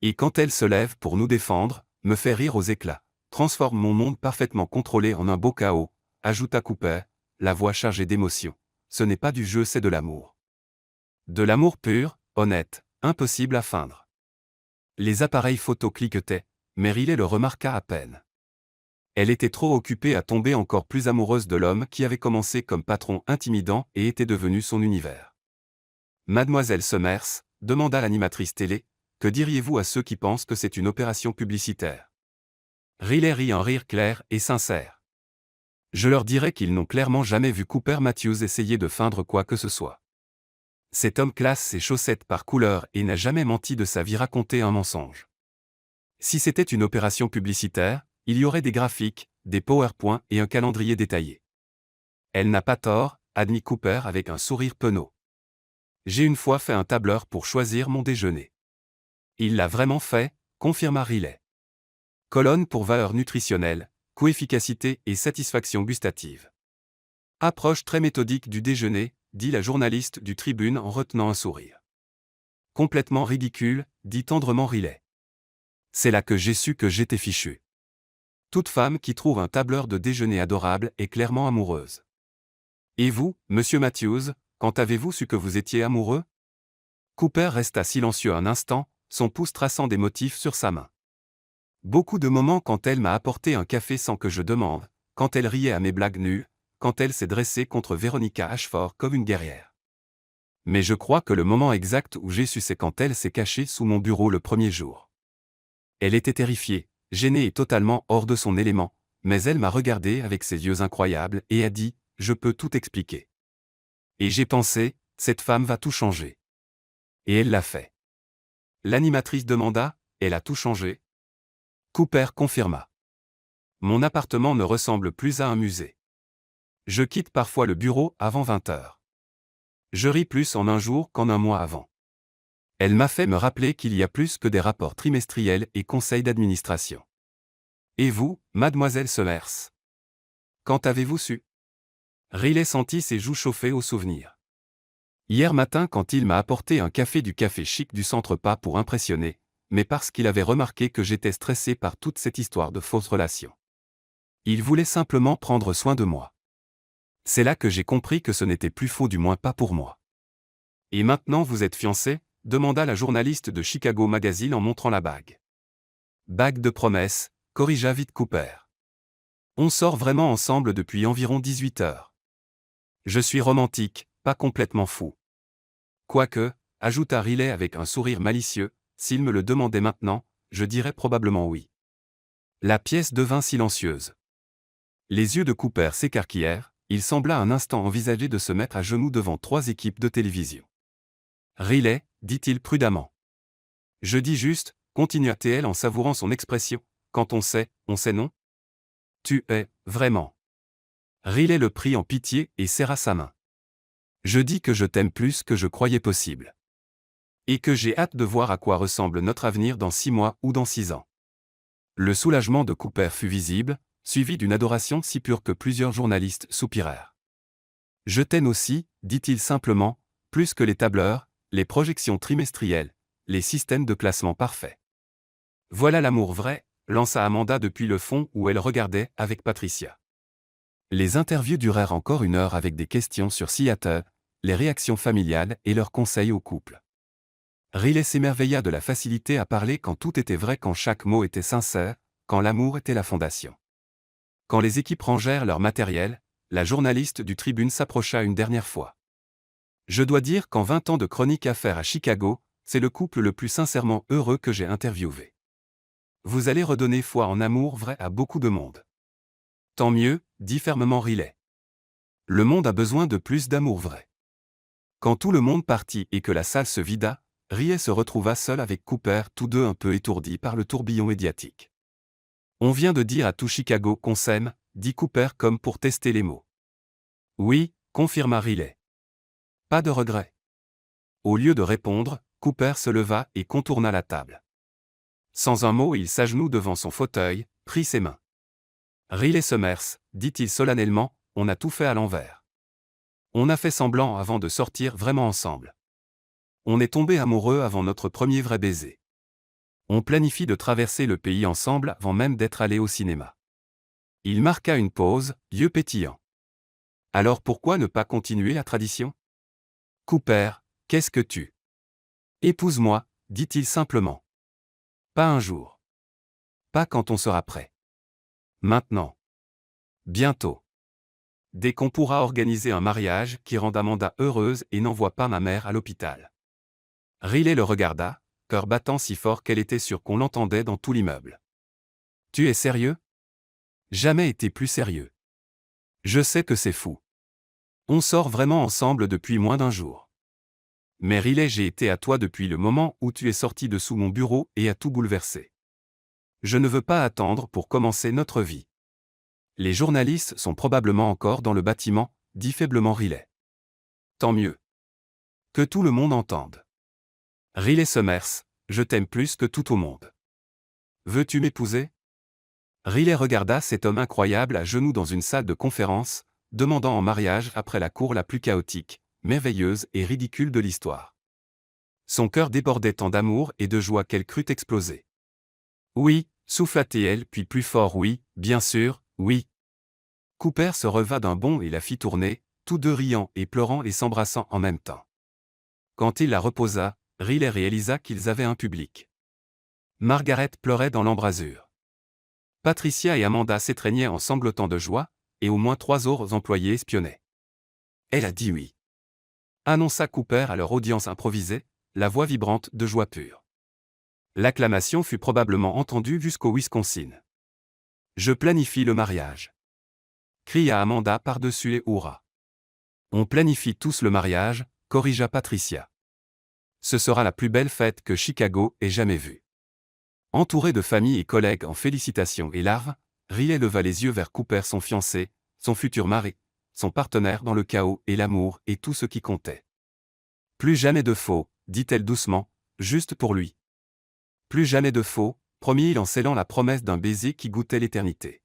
Et quand elle se lève pour nous défendre, me fait rire aux éclats, transforme mon monde parfaitement contrôlé en un beau chaos, ajouta Cooper, la voix chargée d'émotion. Ce n'est pas du jeu, c'est de l'amour. De l'amour pur, honnête, impossible à feindre. Les appareils photo cliquetaient, mais Riley le remarqua à peine. Elle était trop occupée à tomber encore plus amoureuse de l'homme qui avait commencé comme patron intimidant et était devenu son univers. Mademoiselle Summers, demanda l'animatrice télé, que diriez-vous à ceux qui pensent que c'est une opération publicitaire? Riley rit un rire clair et sincère. Je leur dirais qu'ils n'ont clairement jamais vu Cooper Matthews essayer de feindre quoi que ce soit. Cet homme classe ses chaussettes par couleur et n'a jamais menti de sa vie raconter un mensonge. Si c'était une opération publicitaire, il y aurait des graphiques, des PowerPoints et un calendrier détaillé. Elle n'a pas tort, admit Cooper avec un sourire penaud. J'ai une fois fait un tableur pour choisir mon déjeuner. Il l'a vraiment fait, confirma Riley. Colonne pour valeur nutritionnelle, coefficacité et satisfaction gustative. Approche très méthodique du déjeuner, dit la journaliste du Tribune en retenant un sourire. Complètement ridicule, dit tendrement Riley. C'est là que j'ai su que j'étais fichu. Toute femme qui trouve un tableur de déjeuner adorable est clairement amoureuse. Et vous, monsieur Matthews, quand avez-vous su que vous étiez amoureux? Cooper resta silencieux un instant, son pouce traçant des motifs sur sa main. Beaucoup de moments quand elle m'a apporté un café sans que je demande, quand elle riait à mes blagues nulles, quand elle s'est dressée contre Veronica Ashford comme une guerrière. Mais je crois que le moment exact où j'ai su c'est quand elle s'est cachée sous mon bureau le premier jour. Elle était terrifiée, gênée et totalement hors de son élément, mais elle m'a regardé avec ses yeux incroyables et a dit « Je peux tout expliquer ». Et j'ai pensé « Cette femme va tout changer ». Et elle l'a fait. L'animatrice demanda « Elle a tout changé ?» Cooper confirma. Mon appartement ne ressemble plus à un musée. Je quitte parfois le bureau avant 20 heures. Je ris plus en un jour qu'en un mois avant. Elle m'a fait me rappeler qu'il y a plus que des rapports trimestriels et conseils d'administration. Et vous, mademoiselle Summers? Quand avez-vous su? Riley sentit ses joues chauffer au souvenir. Hier matin quand il m'a apporté un café du café chic du centre, pas pour impressionner, mais parce qu'il avait remarqué que j'étais stressé par toute cette histoire de fausses relations. Il voulait simplement prendre soin de moi. C'est là que j'ai compris que ce n'était plus faux, du moins pas pour moi. Et maintenant vous êtes fiancé? Demanda la journaliste de Chicago Magazine en montrant la bague. Bague de promesse, corrigea vite Cooper. On sort vraiment ensemble depuis environ 18 heures. Je suis romantique, pas complètement fou. Quoique, ajouta Riley avec un sourire malicieux, s'il me le demandait maintenant, je dirais probablement oui. La pièce devint silencieuse. Les yeux de Cooper s'écarquillèrent, il sembla un instant envisager de se mettre à genoux devant 3 équipes de télévision. Riley, dit-il prudemment. Je dis juste, continua-t-elle en savourant son expression, quand on sait non? Tu es, vraiment. Riley le prit en pitié et serra sa main. Je dis que je t'aime plus que je croyais possible. Et que j'ai hâte de voir à quoi ressemble notre avenir dans 6 mois ou dans 6 ans. Le soulagement de Cooper fut visible, suivi d'une adoration si pure que plusieurs journalistes soupirèrent. Je t'aime aussi, dit-il simplement, plus que les tableurs, les projections trimestrielles, les systèmes de classement parfaits. Voilà l'amour vrai, lança Amanda depuis le fond où elle regardait avec Patricia. Les interviews durèrent encore 1 heure avec des questions sur Seattle, les réactions familiales et leurs conseils au couple. Riley s'émerveilla de la facilité à parler quand tout était vrai, quand chaque mot était sincère, quand l'amour était la fondation. Quand les équipes rangèrent leur matériel, la journaliste du Tribune s'approcha une dernière fois. Je dois dire qu'en 20 ans de chronique à faire à Chicago, c'est le couple le plus sincèrement heureux que j'ai interviewé. Vous allez redonner foi en amour vrai à beaucoup de monde. Tant mieux, dit fermement Riley. Le monde a besoin de plus d'amour vrai. Quand tout le monde partit et que la salle se vida, Riley se retrouva seul avec Cooper, tous deux un peu étourdis par le tourbillon médiatique. On vient de dire à tout Chicago qu'on s'aime, dit Cooper comme pour tester les mots. Oui, confirma Riley. Pas de regret. Au lieu de répondre, Cooper se leva et contourna la table. Sans un mot, il s'agenouilla devant son fauteuil, prit ses mains. Riley Summers, dit-il solennellement, on a tout fait à l'envers. On a fait semblant avant de sortir vraiment ensemble. On est tombé amoureux avant notre premier vrai baiser. On planifie de traverser le pays ensemble avant même d'être allé au cinéma. Il marqua une pause, yeux pétillants. Alors pourquoi ne pas continuer la tradition? Cooper, qu'est-ce que tu? Épouse-moi, dit-il simplement. Pas un jour. Pas quand on sera prêt. Maintenant. Bientôt. Dès qu'on pourra organiser un mariage qui rende Amanda heureuse et n'envoie pas ma mère à l'hôpital. Riley le regarda, cœur battant si fort qu'elle était sûre qu'on l'entendait dans tout l'immeuble. Tu es sérieux? Jamais été plus sérieux. Je sais que c'est fou. On sort vraiment ensemble depuis moins d'1 jour. Mais Riley, j'ai été à toi depuis le moment où tu es sorti de sous mon bureau et a tout bouleversé. Je ne veux pas attendre pour commencer notre vie. Les journalistes sont probablement encore dans le bâtiment, dit faiblement Riley. Tant mieux. Que tout le monde entende. Riley Summers, je t'aime plus que tout au monde. Veux-tu m'épouser? Riley regarda cet homme incroyable à genoux dans une salle de conférence, demandant en mariage après la cour la plus chaotique, merveilleuse et ridicule de l'histoire. Son cœur débordait tant d'amour et de joie qu'elle crut exploser. Oui, souffla-t-elle puis plus fort, oui, bien sûr, oui. Cooper se releva d'un bond et la fit tourner, tous deux riant et pleurant et s'embrassant en même temps. Quand il la reposa, Riley réalisa qu'ils avaient un public. Margaret pleurait dans l'embrasure. Patricia et Amanda s'étreignaient en sanglotant de joie, et au moins 3 autres employés espionnaient. Elle a dit oui. Annonça Cooper à leur audience improvisée, la voix vibrante de joie pure. L'acclamation fut probablement entendue jusqu'au Wisconsin. Je planifie le mariage. Cria Amanda par-dessus les hurrahs. On planifie tous le mariage, corrigea Patricia. Ce sera la plus belle fête que Chicago ait jamais vue. Entouré de famille et collègues en félicitations et larves, Riley leva les yeux vers Cooper, son fiancé, son futur mari, son partenaire dans le chaos et l'amour et tout ce qui comptait. Plus jamais de faux, dit-elle doucement, juste pour lui. Plus jamais de faux, promit-il en scellant la promesse d'un baiser qui goûtait l'éternité.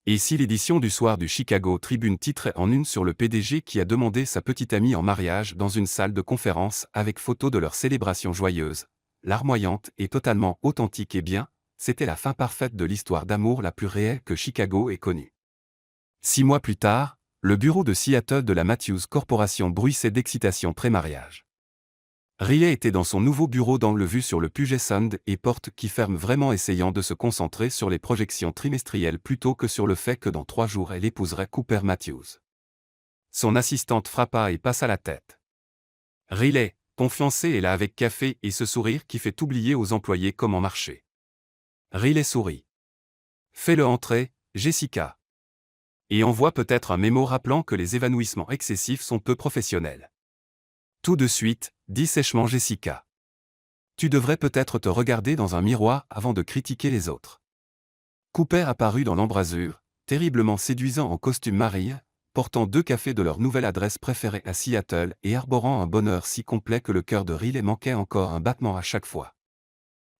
Et si l'édition du soir du Chicago Tribune titrait en une sur le PDG qui a demandé sa petite amie en mariage dans une salle de conférence avec photo de leur célébration joyeuse, larmoyante et totalement authentique et bien, c'était la fin parfaite de l'histoire d'amour la plus réelle que Chicago ait connue. 6 mois plus tard, le bureau de Seattle de la Matthews Corporation bruissait d'excitation pré-mariage. Riley était dans son nouveau bureau d'angle vue sur le Puget Sound et porte qui ferme vraiment essayant de se concentrer sur les projections trimestrielles plutôt que sur le fait que dans 3 jours elle épouserait Cooper Matthews. Son assistante frappa et passa la tête. Riley, ton fiancé est là avec café et ce sourire qui fait oublier aux employés comment marcher. Riley sourit. Fais-le entrer, Jessica. Et envoie peut-être un mémo rappelant que les évanouissements excessifs sont peu professionnels. Tout de suite, dit sèchement Jessica. Tu devrais peut-être te regarder dans un miroir avant de critiquer les autres. Cooper apparut dans l'embrasure, terriblement séduisant en costume marine, portant 2 cafés de leur nouvelle adresse préférée à Seattle et arborant un bonheur si complet que le cœur de Riley manquait encore un battement à chaque fois.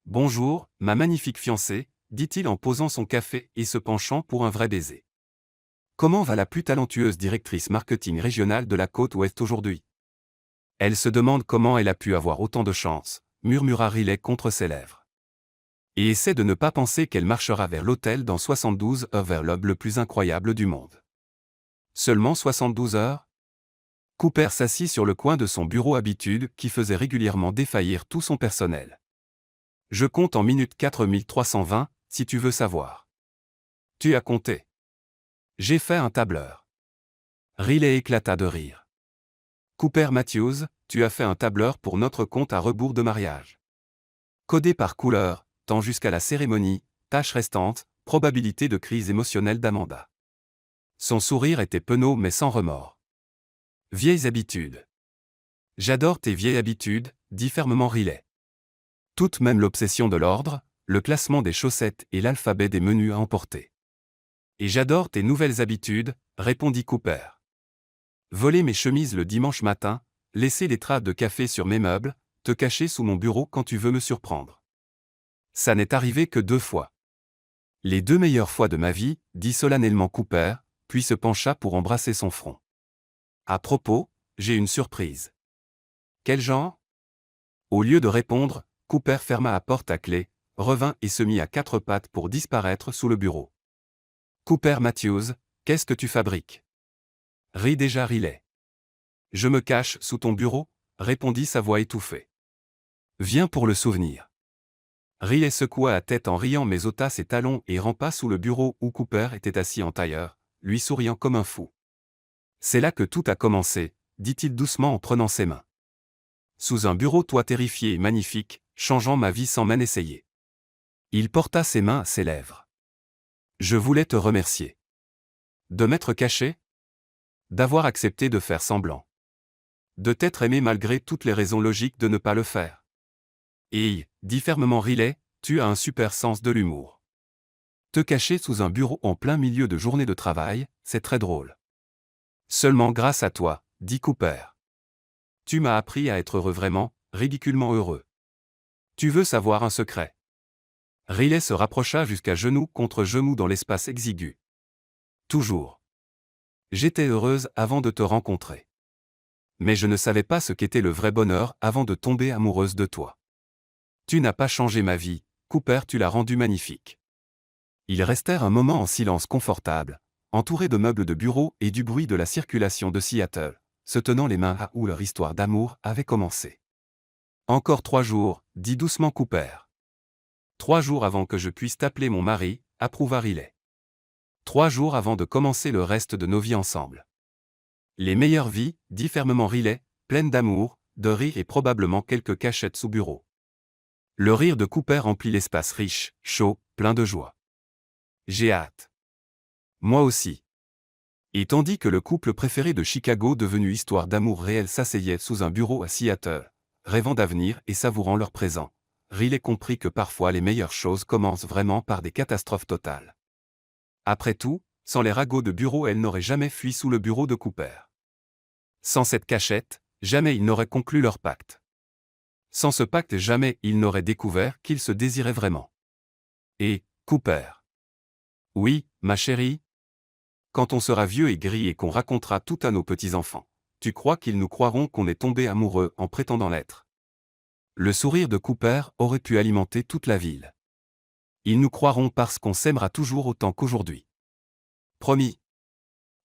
Bonjour, ma magnifique fiancée, dit-il en posant son café et se penchant pour un vrai baiser. Comment va la plus talentueuse directrice marketing régionale de la côte ouest aujourd'hui? Elle se demande comment elle a pu avoir autant de chance, murmura Riley contre ses lèvres. Et essaie de ne pas penser qu'elle marchera vers l'hôtel dans 72 heures vers l'homme le plus incroyable du monde. Seulement 72 heures? Cooper s'assit sur le coin de son bureau habitude qui faisait régulièrement défaillir tout son personnel. Je compte en minute 4320, si tu veux savoir. Tu as compté. J'ai fait un tableur. Riley éclata de rire. Cooper Matthews, tu as fait un tableur pour notre compte à rebours de mariage. Codé par couleur, temps jusqu'à la cérémonie, tâche restante, probabilité de crise émotionnelle d'Amanda. Son sourire était penaud mais sans remords. Vieilles habitudes. J'adore tes vieilles habitudes, dit fermement Riley. Toute même l'obsession de l'ordre, le classement des chaussettes et l'alphabet des menus à emporter. Et j'adore tes nouvelles habitudes, répondit Cooper. Voler mes chemises le dimanche matin, laisser les traces de café sur mes meubles, te cacher sous mon bureau quand tu veux me surprendre. Ça n'est arrivé que 2 fois. Les 2 meilleures fois de ma vie, dit solennellement Cooper, puis se pencha pour embrasser son front. À propos, j'ai une surprise. Quel genre? Au lieu de répondre, Cooper ferma la porte à clé, revint et se mit à 4 pattes pour disparaître sous le bureau. Cooper Matthews, qu'est-ce que tu fabriques? Rit déjà Riley. Je me cache sous ton bureau, répondit sa voix étouffée. Viens pour le souvenir. Riley secoua la tête en riant mais ôta ses talons et rampa sous le bureau où Cooper était assis en tailleur, lui souriant comme un fou. C'est là que tout a commencé, dit-il doucement en prenant ses mains. Sous un bureau toit terrifié et magnifique, changeant ma vie sans même essayer. Il porta ses mains à ses lèvres. Je voulais te remercier. De m'être caché? D'avoir accepté de faire semblant. De t'être aimé malgré toutes les raisons logiques de ne pas le faire. Et, dit fermement Riley, tu as un super sens de l'humour. Te cacher sous un bureau en plein milieu de journée de travail, c'est très drôle. Seulement grâce à toi, dit Cooper. Tu m'as appris à être heureux vraiment, ridiculement heureux. Tu veux savoir un secret? Riley se rapprocha jusqu'à genou contre genou dans l'espace exigu. Toujours. J'étais heureuse avant de te rencontrer. Mais je ne savais pas ce qu'était le vrai bonheur avant de tomber amoureuse de toi. Tu n'as pas changé ma vie, Cooper, tu l'as rendue magnifique. Ils restèrent un moment en silence confortable, entourés de meubles de bureau et du bruit de la circulation de Seattle, se tenant les mains à où leur histoire d'amour avait commencé. Encore 3 jours, dit doucement Cooper. 3 jours avant que je puisse t'appeler mon mari, approuva Riley. 3 jours avant de commencer le reste de nos vies ensemble. Les meilleures vies, dit fermement Riley, pleines d'amour, de rire et probablement quelques cachettes sous bureau. Le rire de Cooper remplit l'espace riche, chaud, plein de joie. J'ai hâte. Moi aussi. Et tandis que le couple préféré de Chicago devenu histoire d'amour réel s'asseyait sous un bureau à Seattle, rêvant d'avenir et savourant leur présent, Riley comprit que parfois les meilleures choses commencent vraiment par des catastrophes totales. Après tout, Sans les ragots de bureau, elle n'aurait jamais fui sous le bureau de Cooper. Sans cette cachette, jamais ils n'auraient conclu leur pacte. Sans ce pacte, jamais ils n'auraient découvert qu'ils se désiraient vraiment. Et, Cooper. Oui, ma chérie. Quand on sera vieux et gris et qu'on racontera tout à nos petits-enfants, tu crois qu'ils nous croiront qu'on est tombé amoureux en prétendant l'être? Le sourire de Cooper aurait pu alimenter toute la ville. Ils nous croiront parce qu'on s'aimera toujours autant qu'aujourd'hui. Promis.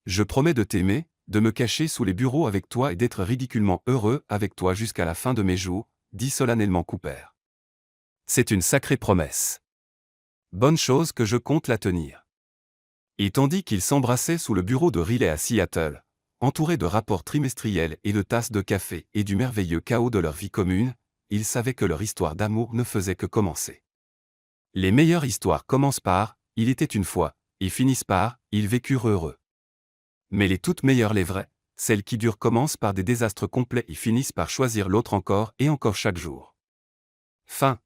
Je promets de t'aimer, de me cacher sous les bureaux avec toi et d'être ridiculement heureux avec toi jusqu'à la fin de mes jours, dit solennellement Cooper. C'est une sacrée promesse. Bonne chose que je compte la tenir. Et tandis qu'ils s'embrassaient sous le bureau de Riley à Seattle, entourés de rapports trimestriels et de tasses de café et du merveilleux chaos de leur vie commune, ils savaient que leur histoire d'amour ne faisait que commencer. Les meilleures histoires commencent par « il était une fois » et finissent par « ils vécurent heureux ». Mais les toutes meilleures, les vraies, celles qui durent, commencent par des désastres complets et finissent par choisir l'autre encore et encore chaque jour. Fin.